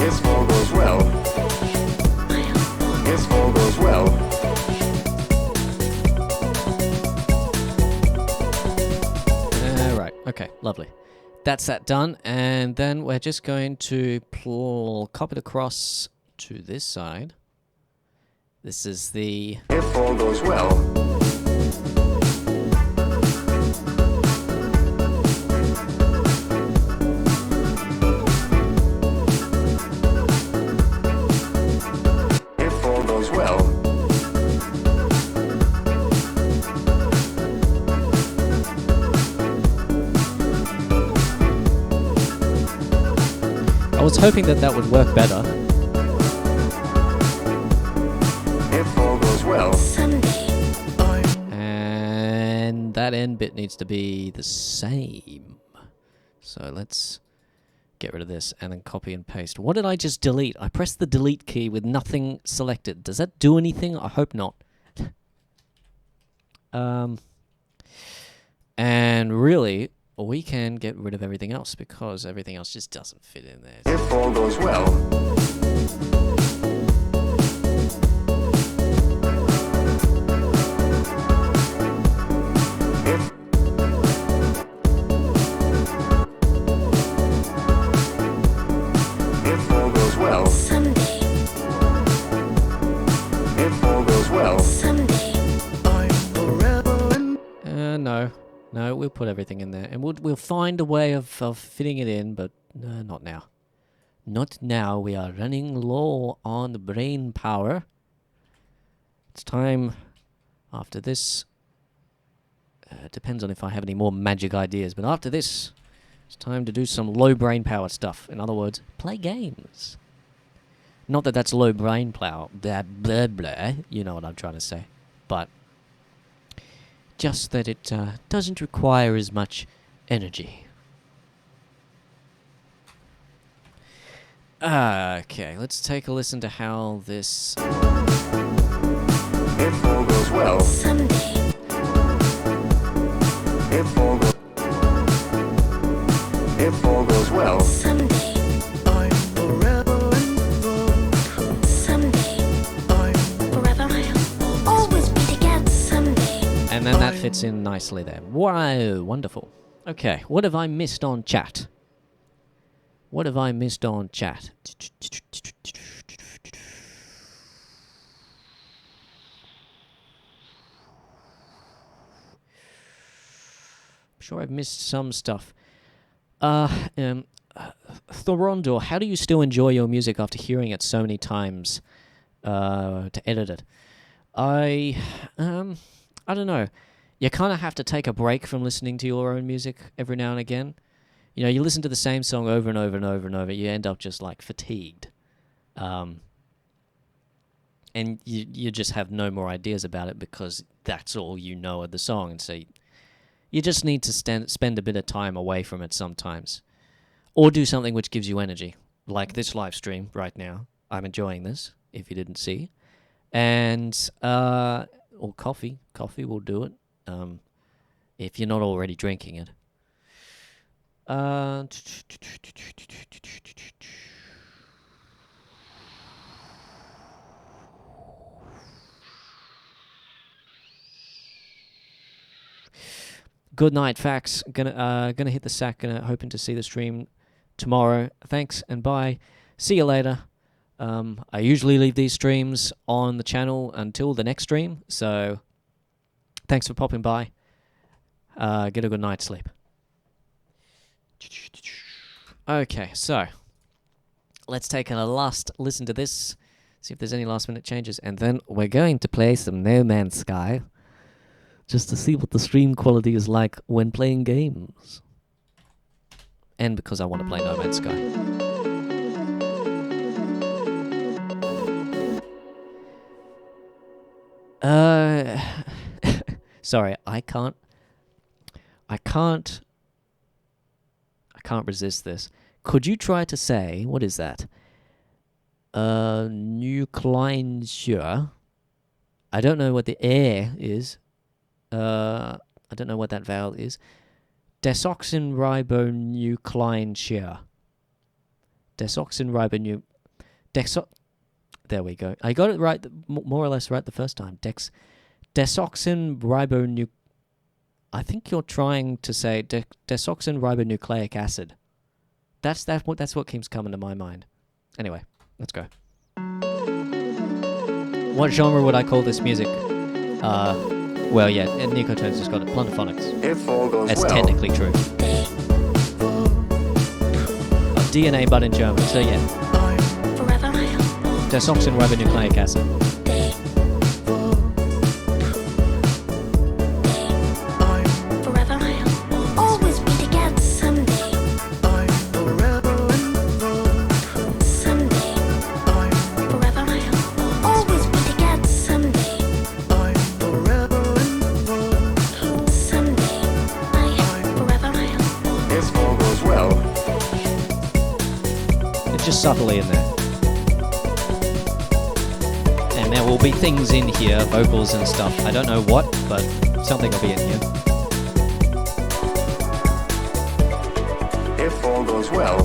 if all goes well, if all goes well. Right, okay, lovely. That's that done, and then we're just going to copy it across to this side. This is the... If all goes well, if all goes well, I was hoping that that would work better. if all goes well, Someday. And that end bit needs to be the same. So let's get rid of this and then copy and paste. What did I just delete? I pressed the delete key with nothing selected. Does that do anything? I hope not. And really, we can get rid of everything else because everything else just doesn't fit in there. if all goes well, if if all goes well, Someday. if all goes well, Someday. No, we'll put everything in there, and we'll find a way of fitting it in, but not now. Not now. We are running low on brain power. It's time after this. Depends on if I have any more magic ideas, but after this, it's time to do some low brain power stuff. In other words, play games. Not that that's low brain power, blah, blah, blah, you know what I'm trying to say. But just that it doesn't require as much energy. Okay, let's take a listen to how this... if all goes well, Someday. if all goes well, Someday. Someday. Forever I'll always be together someday. And then that fits in nicely there. Wow, wonderful. Okay, what have I missed on chat? What have I missed on chat? I'm sure I've missed some stuff. Thorondor, how do you still enjoy your music after hearing it so many times to edit it? I don't know. You kind of have to take a break from listening to your own music every now and again. You know, you listen to the same song over and over and over and over. You end up just like fatigued, and you just have no more ideas about it because that's all you know of the song. And so you just need to spend a bit of time away from it sometimes, or do something which gives you energy, like this live stream right now. I'm enjoying this. If you didn't see, and or coffee will do it. If you're not already drinking it. Good night, Fax. Gonna hit the sack. Hoping to see the stream tomorrow. Thanks and bye. See you later. I usually leave these streams on the channel until the next stream, so thanks for popping by. Get a good night's sleep. Okay, so let's take a last listen to this, see if there's any last minute changes, and then we're going to play some No Man's Sky just to see what the stream quality is like when playing games. And because I want to play No Man's Sky. Sorry, I can't resist this. Could you try to say, what is that? Nucleinsure. I don't know what the air is. I don't know what that vowel is. Desoxyribonucleinsure. There we go. I got it right, more or less right the first time. Desoxyribonucleinsure. I think you're trying to say desoxyribonucleic acid. That's what keeps coming to my mind. Anyway, let's go. What genre would I call this music? Well, yeah, Nicotones has got it. Plunderphonics. If all goes That's well, technically true. DNA, but in German. So yeah, Forever. desoxyribonucleic acid. Forever. Always be together someday. Someday. Forever. Always be together someday. Someday. Forever. if all goes well, It's just subtly in there. And there will be things in here, vocals and stuff. I don't know what, but something will be in here. if all goes well,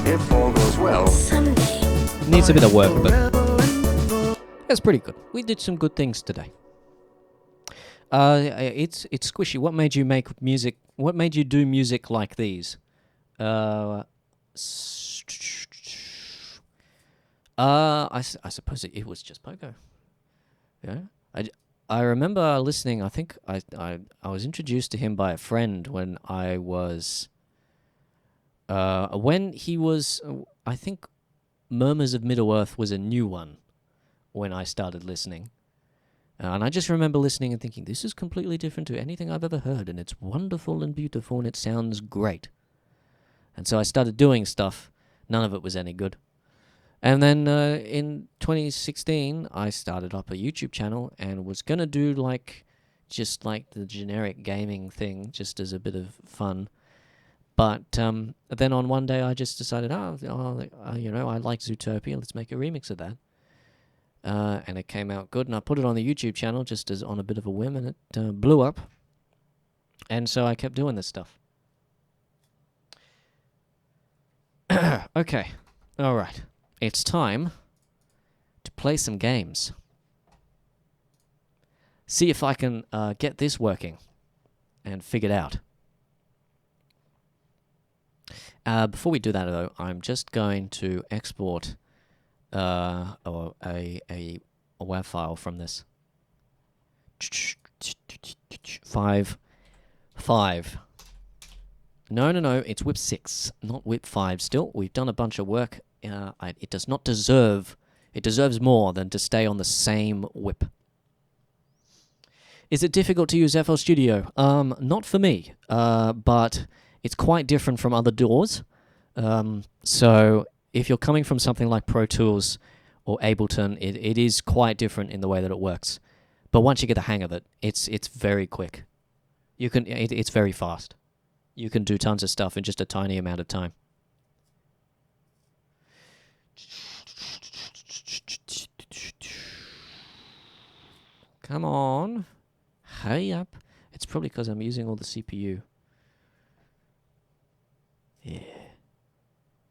if all goes well, Someday. Needs a bit of work, but it's pretty good. We did some good things today. It's squishy. What made you make music? What made you do music like these? I suppose it was just Pogo. Yeah. I remember listening. I think I was introduced to him by a friend when I was when he was. I think Murmurs of Middle-earth was a new one when I started listening. And I just remember listening and thinking, this is completely different to anything I've ever heard, and it's wonderful and beautiful, and it sounds great. And so I started doing stuff. None of it was any good. And then in 2016, I started up a YouTube channel and was going to do just like the generic gaming thing, just as a bit of fun. But then on one day, I just decided, I like Zootopia. Let's make a remix of that. And it came out good, and I put it on the YouTube channel just as on a bit of a whim, and it blew up. And so I kept doing this stuff. Okay, all right. It's time to play some games. See if I can get this working and figure it out. Before we do that, though, I'm just going to export a WAV file from this. 5. No, it's WIP 6, not WIP 5 still. We've done a bunch of work. It does not deserve... It deserves more than to stay on the same WIP. Is it difficult to use FL Studio? Not for me, but it's quite different from other DAWs. So if you're coming from something like Pro Tools or Ableton, it is quite different in the way that it works. But once you get the hang of it, it's very quick. It's very fast. You can do tons of stuff in just a tiny amount of time. Come on. Hurry up. It's probably because I'm using all the CPU. Yeah.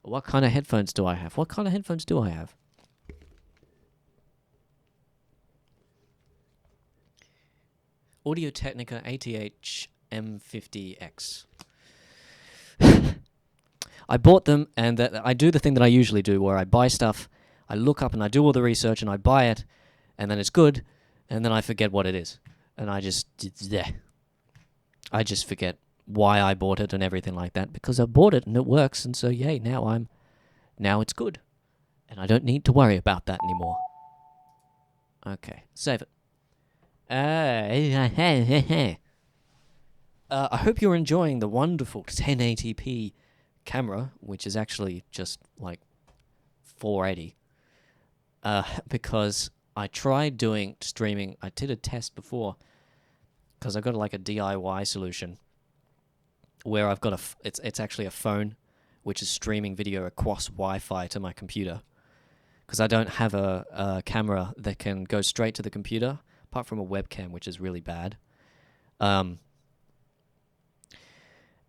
What kind of headphones do I have? Audio-Technica ATH M50X. I bought them, and I do the thing that I usually do, where I buy stuff, I look up and I do all the research, and I buy it, and then it's good, and then I forget what it is. And I just forget why I bought it and everything like that, because I bought it and it works, and so yay, now it's good. And I don't need to worry about that anymore. Okay, save it. I hope you're enjoying the wonderful 1080p camera, which is actually just like 480. Because I tried doing streaming. I did a test before, because I got like a DIY solution where I've got it's actually a phone which is streaming video across Wi-Fi to my computer, because I don't have a camera that can go straight to the computer, apart from a webcam, which is really bad.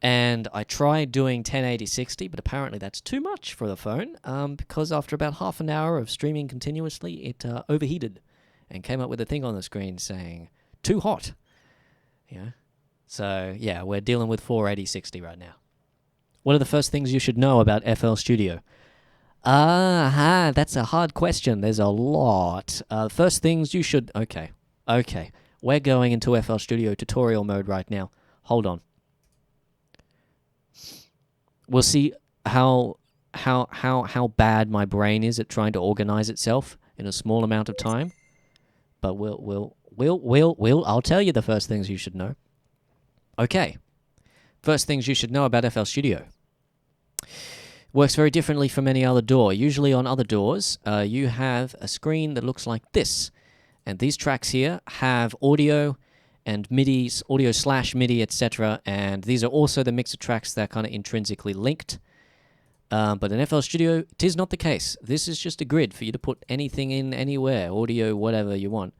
And I tried doing 1080-60, but apparently that's too much for the phone, because after about half an hour of streaming continuously, it overheated and came up with a thing on the screen saying, too hot. Yeah. So, yeah, we're dealing with 480-60 right now. What are the first things you should know about FL Studio? That's a hard question. There's a lot. First things you should... Okay. We're going into FL Studio tutorial mode right now. Hold on. We'll see how bad my brain is at trying to organize itself in a small amount of time. But I'll tell you the first things you should know. Okay. First things you should know about FL Studio. Works very differently from any other door. Usually on other doors, you have a screen that looks like this. And these tracks here have audio and MIDI, audio/MIDI, etc. And these are also the mixer tracks that are kind of intrinsically linked. But in FL Studio, it is not the case. This is just a grid for you to put anything in anywhere, audio, whatever you want.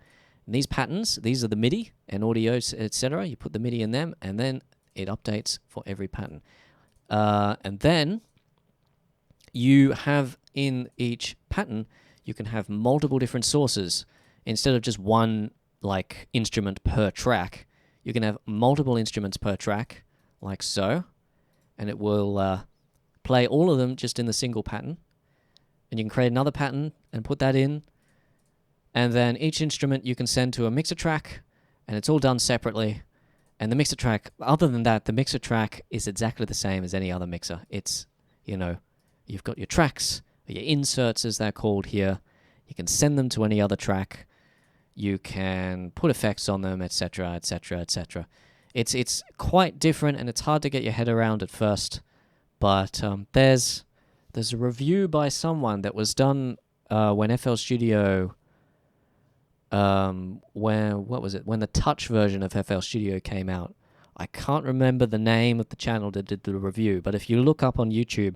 And these patterns, these are the MIDI and audio, etc. You put the MIDI in them, and then it updates for every pattern. And then you have in each pattern, you can have multiple different sources. Instead of just one like instrument per track, you can have multiple instruments per track, like so, and it will play all of them just in the single pattern. And you can create another pattern and put that in, and then each instrument you can send to a mixer track, and it's all done separately. And the mixer track, other than that, the mixer track is exactly the same as any other mixer. It's, you know, you've got your tracks, or your inserts as they're called here. You can send them to any other track. You can put effects on them, etc., etc., etc. It's quite different, and it's hard to get your head around at first. But there's a review by someone that was done when FL Studio, when the Touch version of FL Studio came out. I can't remember the name of the channel that did the review, but if you look up on YouTube,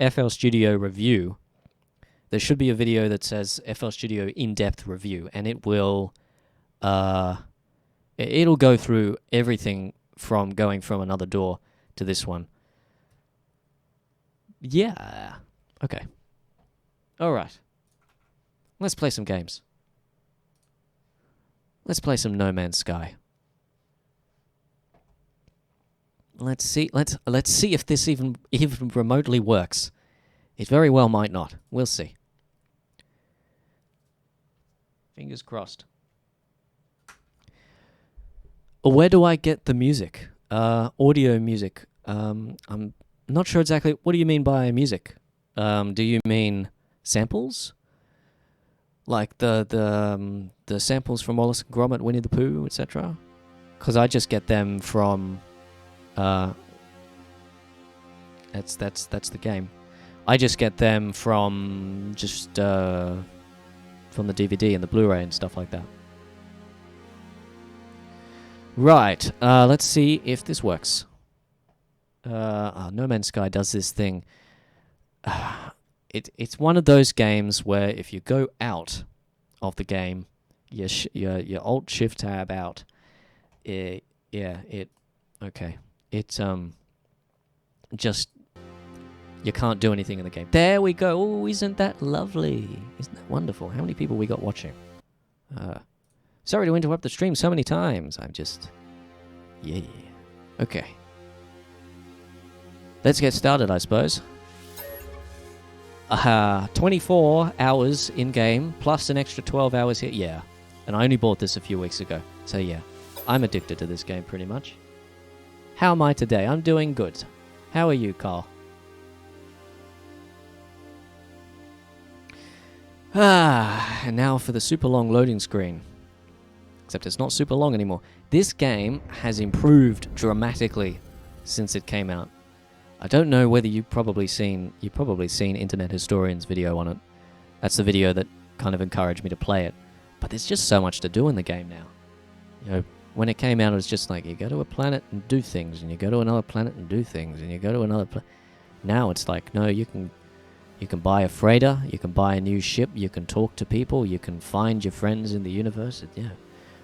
FL Studio review, there should be a video that says FL Studio in-depth review, and it will, it'll go through everything from going from another door to this one. Yeah. Okay. All right. Let's play some games. Let's play some No Man's Sky. Let's see if this even remotely works. It very well might not. We'll see. Fingers crossed. Where do I get the music? Audio music. I'm not sure exactly. What do you mean by music? Do you mean samples? Like the samples from Wallace and Gromit, Winnie the Pooh, etc.? Because I just get them from... That's the game. I just get them from from the DVD and the Blu-ray and stuff like that. Right, let's see if this works. No Man's Sky does this thing. It's one of those games where if you go out of the game, your Alt Shift Tab out. Just you can't do anything in the game. There we go. Oh, isn't that lovely? Isn't that wonderful? How many people we got watching? Sorry to interrupt the stream so many times. I'm just... Yeah. Okay. Let's get started, I suppose. 24 hours in-game, plus an extra 12 hours here. Yeah. And I only bought this a few weeks ago. So yeah, I'm addicted to this game pretty much. How am I today? I'm doing good. How are you, Carl? And now for the super long loading screen. Except it's not super long anymore. This game has improved dramatically since it came out. I don't know whether you've probably seen Internet Historian's video on it. That's the video that kind of encouraged me to play it. But there's just so much to do in the game now. You know, when it came out, it was just like, you go to a planet and do things, and you go to another planet and do things, and you go to another planet. Now it's like, no, you can buy a freighter, you can buy a new ship, you can talk to people, you can find your friends in the universe. Yeah.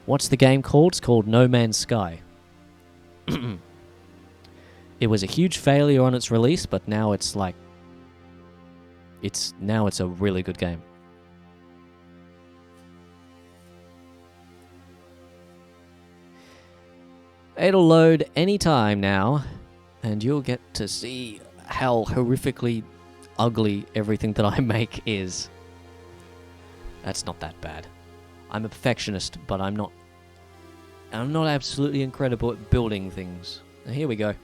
What's the game called? It's called No Man's Sky. It was a huge failure on its release, but now it's like... It's a really good game. It'll load anytime now, and you'll get to see how horrifically ugly everything that I make is. That's not that bad. I'm a perfectionist, but I'm not absolutely incredible at building things. And here we go.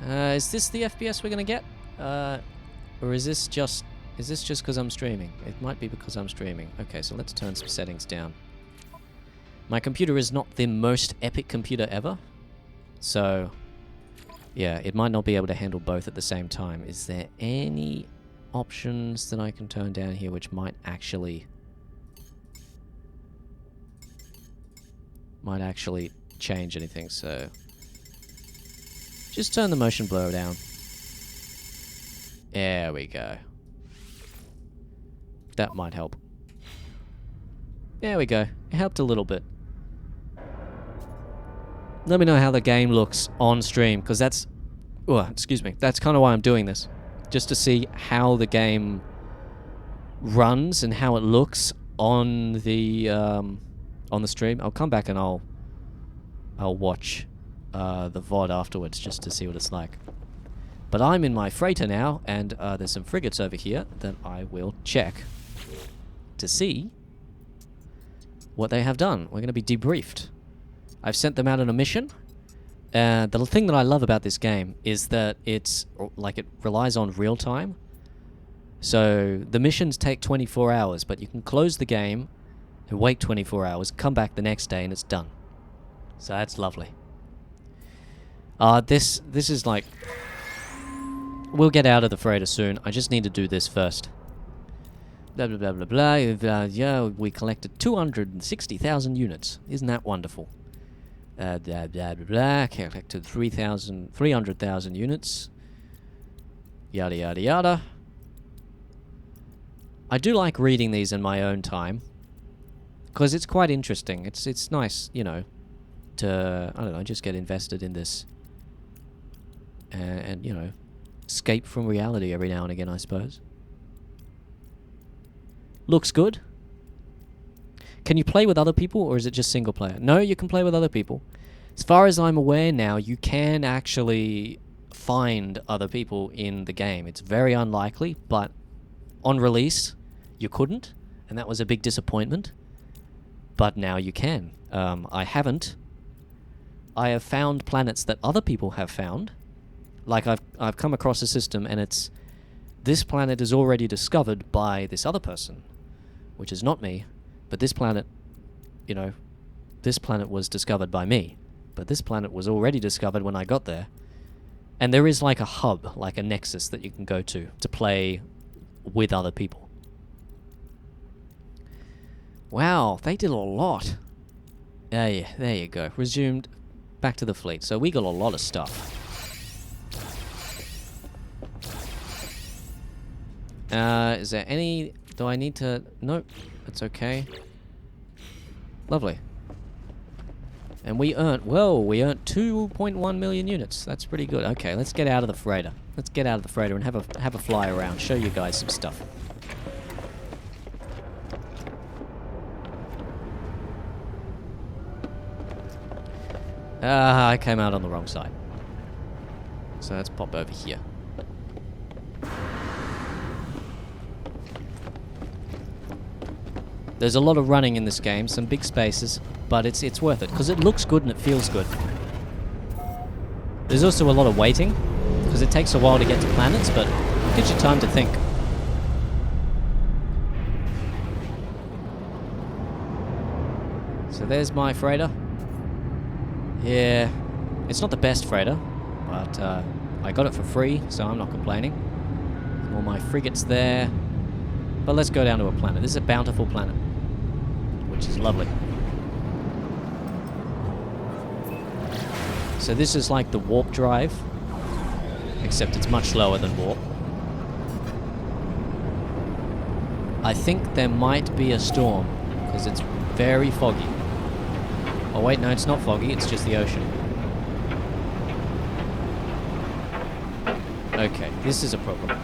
Is this the FPS we're gonna get? Or is this just because I'm streaming? It might be because I'm streaming. Okay, so let's turn some settings down. My computer is not the most epic computer ever, so yeah, it might not be able to handle both at the same time. Is there any options that I can turn down here which might actually change anything? So just turn the motion blur down. There we go. That might help. There we go. It helped a little bit. Let me know how the game looks on stream, because that's... Oh, excuse me. That's kind of why I'm doing this. Just to see how the game runs and how it looks on the stream. I'll come back and I'll watch the VOD afterwards just to see what it's like. But I'm in my freighter now, and there's some frigates over here that I will check to see what they have done. We're going to be debriefed. I've sent them out on a mission. The thing that I love about this game is that it relies on real time. So the missions take 24 hours, but you can close the game and wait 24 hours, come back the next day, and it's done. So that's lovely. This is like... We'll get out of the freighter soon. I just need to do this first. Blah, blah, blah, blah, blah. Yeah, we collected 260,000 units. Isn't that wonderful? Blah, blah, blah, blah. Collected 300,000 units. Yada, yada, yada. I do like reading these in my own time, because it's quite interesting. It's nice, you know, to, I don't know, just get invested in this. And you know, escape from reality every now and again, I suppose. Looks good. Can you play with other people, or is it just single player? No, you can play with other people. As far as I'm aware now, you can actually find other people in the game. It's very unlikely, but on release, you couldn't, and that was a big disappointment. But now you can. I haven't. I have found planets that other people have found. Like, I've come across a system, and it's... This planet is already discovered by this other person, which is not me. But this planet, you know, this planet was discovered by me. But this planet was already discovered when I got there. And there is like a hub, like a nexus that you can go to play with other people. Wow, they did a lot. Yeah, there you go. Resumed back to the fleet. So we got a lot of stuff. Is there any... Do I need to... Nope. That's okay. Lovely. And we earned... Whoa, we earned 2.1 million units. That's pretty good. Okay, let's get out of the freighter. Let's get out of the freighter and have a fly around. Show you guys some stuff. I came out on the wrong side. So let's pop over here. There's a lot of running in this game, some big spaces, but it's worth it, because it looks good and it feels good. There's also a lot of waiting, because it takes a while to get to planets, but it gives you time to think. So there's my freighter. Yeah, it's not the best freighter, but I got it for free, so I'm not complaining. And all my frigates there. But let's go down to a planet. This is a bountiful planet, which is lovely. So this is like the warp drive, except it's much slower than warp. I think there might be a storm, because it's very foggy. Oh wait, no, it's not foggy, it's just the ocean. Okay, this is a problem.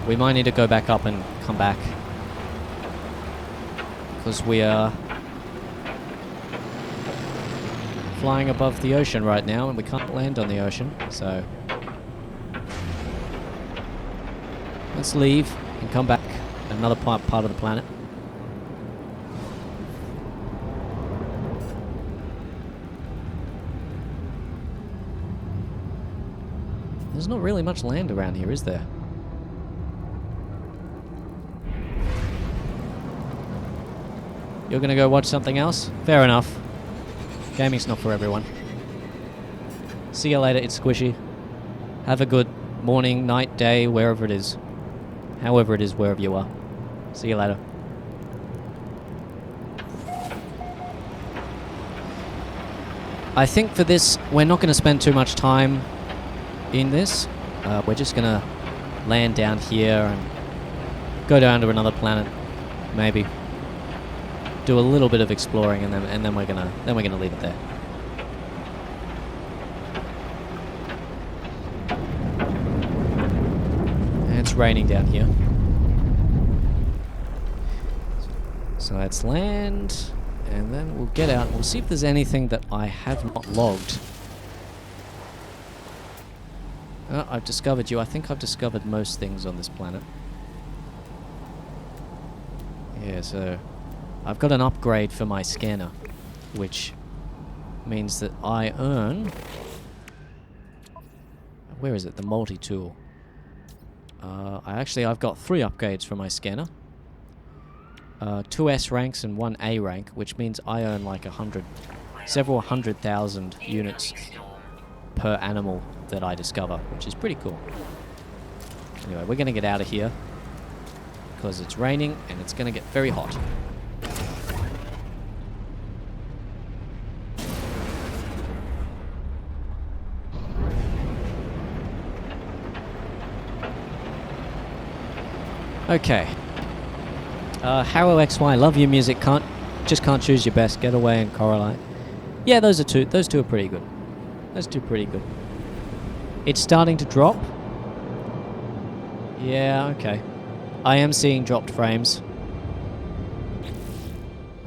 We might need to go back up and come back. Because we are flying above the ocean right now and we can't land on the ocean, so let's leave and come back another part of the planet. There's not really much land around here, is there? You're gonna go watch something else? Fair enough. Gaming's not for everyone. See you later, it's Squishy. Have a good morning, night, day, wherever it is. However it is, wherever you are. See you later. I think for this, we're not going to spend too much time in this. We're just going to land down here and go down to another planet, maybe. Do a little bit of exploring, and then we're gonna leave it there. And it's raining down here, so let's land, and then we'll get out. We'll see if there's anything that I have not logged. I've discovered you. I think I've discovered most things on this planet. Yeah, so I've got an upgrade for my scanner, which means that I earn... Where is it? The multi-tool. I've got 3 upgrades for my scanner. 2 S ranks and 1 A rank, which means I earn like several 100,000 units per animal that I discover, which is pretty cool. Anyway, we're going to get out of here because it's raining and it's going to get very hot. Okay. Harrow XY, love your music. Just can't choose your best. Get Away and Coraline. Yeah, those two are pretty good. Those two pretty good. It's starting to drop. Yeah, okay. I am seeing dropped frames.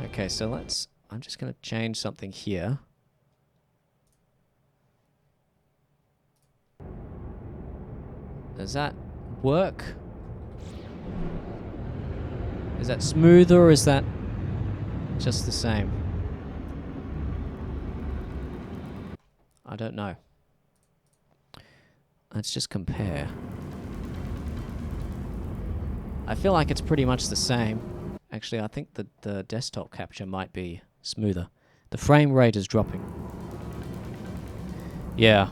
Okay, so I'm just gonna change something here. Does that work? Is that smoother or is that just the same? I don't know. Let's just compare. I feel like it's pretty much the same. Actually, I think that the desktop capture might be smoother. The frame rate is dropping. Yeah.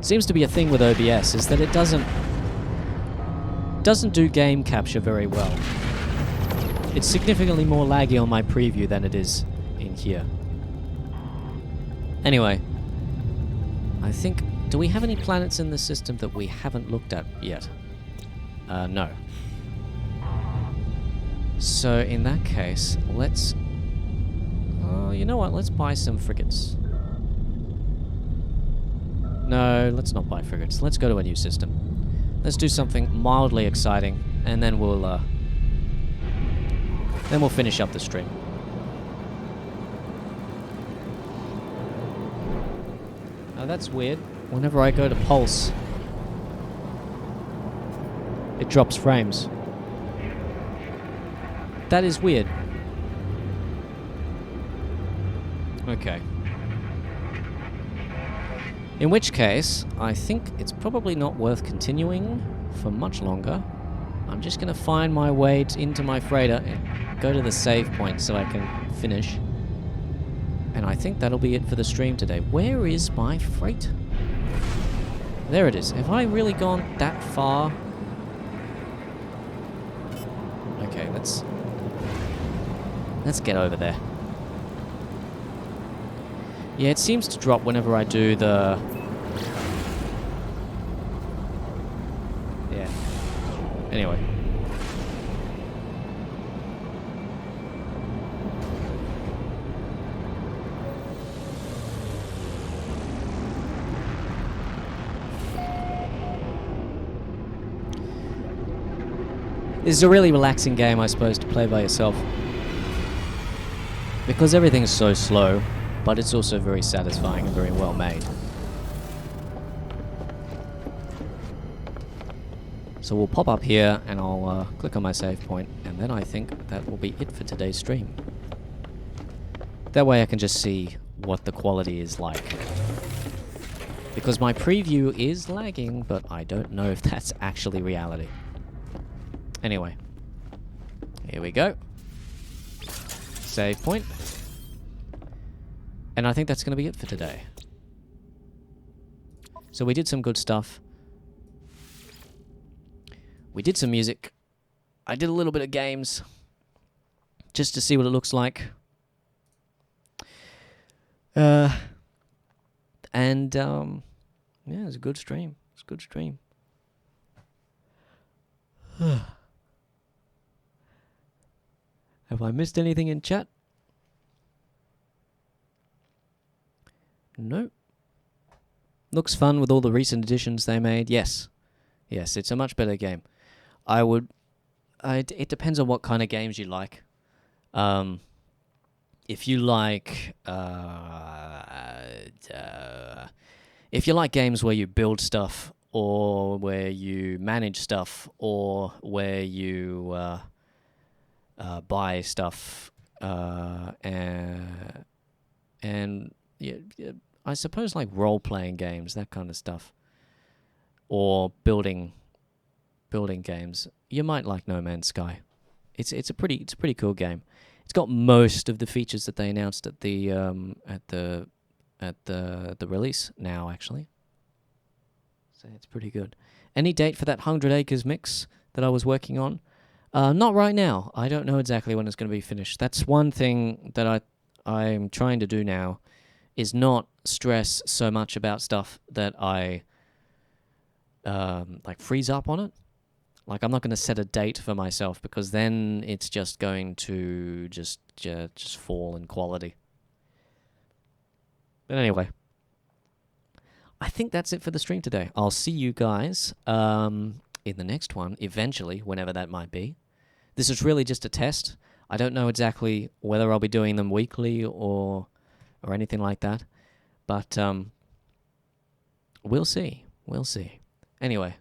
Seems to be a thing with OBS, is that it doesn't do game capture very well. It's significantly more laggy on my preview than it is in here. Anyway, I think... Do we have any planets in the system that we haven't looked at yet? No. So in that case, let's... you know what? Let's buy some frigates. No, let's not buy frigates. Let's go to a new system. Let's do something mildly exciting, and then we'll finish up the stream. Oh, that's weird. Whenever I go to pulse, it drops frames. That is weird. Okay. In which case, I think it's probably not worth continuing for much longer. I'm just going to find my way into my freighter and go to the save point so I can finish. And I think that'll be it for the stream today. Where is my freight? There it is. Have I really gone that far? Okay, let's get over there. Yeah, it seems to drop whenever I do the Anyway. This is a really relaxing game, I suppose, to play by yourself. Because everything's so slow, but it's also very satisfying and very well made. So we'll pop up here and I'll click on my save point, and then I think that will be it for today's stream. That way I can just see what the quality is like. Because my preview is lagging, but I don't know if that's actually reality. Anyway, here we go. Save point. And I think that's going to be it for today. So we did some good stuff. We did some music. I did a little bit of games. Just to see what it looks like. Yeah, it was a good stream. It's a good stream. Have I missed anything in chat? No. Looks fun with all the recent additions they made. Yes. Yes, it's a much better game. It depends on what kind of games you like. If you like games where you build stuff, or where you manage stuff, or where you buy stuff, and yeah, I suppose like role-playing games, that kind of stuff, or building games, you might like No Man's Sky. It's a pretty cool game. It's got most of the features that they announced at the release now, actually. So it's pretty good. Any date for that 100 Acres mix that I was working on? Not right now. I don't know exactly when it's going to be finished. That's one thing that I'm trying to do now, is not stress so much about stuff that I like freeze up on it. Like, I'm not going to set a date for myself, because then it's just going to just fall in quality. But anyway, I think that's it for the stream today. I'll see you guys in the next one, eventually, whenever that might be. This is really just a test. I don't know exactly whether I'll be doing them weekly or anything like that. But we'll see. We'll see. Anyway,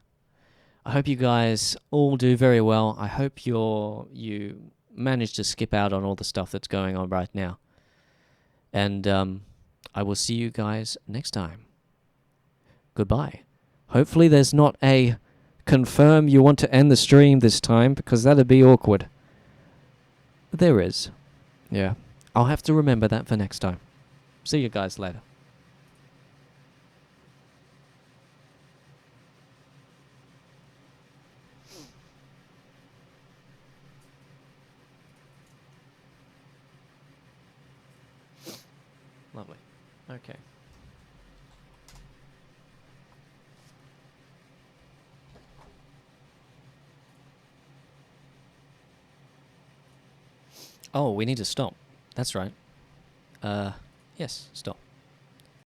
I hope you guys all do very well. I hope you manage to skip out on all the stuff that's going on right now. And I will see you guys next time. Goodbye. Hopefully there's not a confirm you want to end the stream this time, because that'd be awkward. There is. Yeah. I'll have to remember that for next time. See you guys later. Lovely. Okay. Oh, we need to stop. That's right. Yes, stop.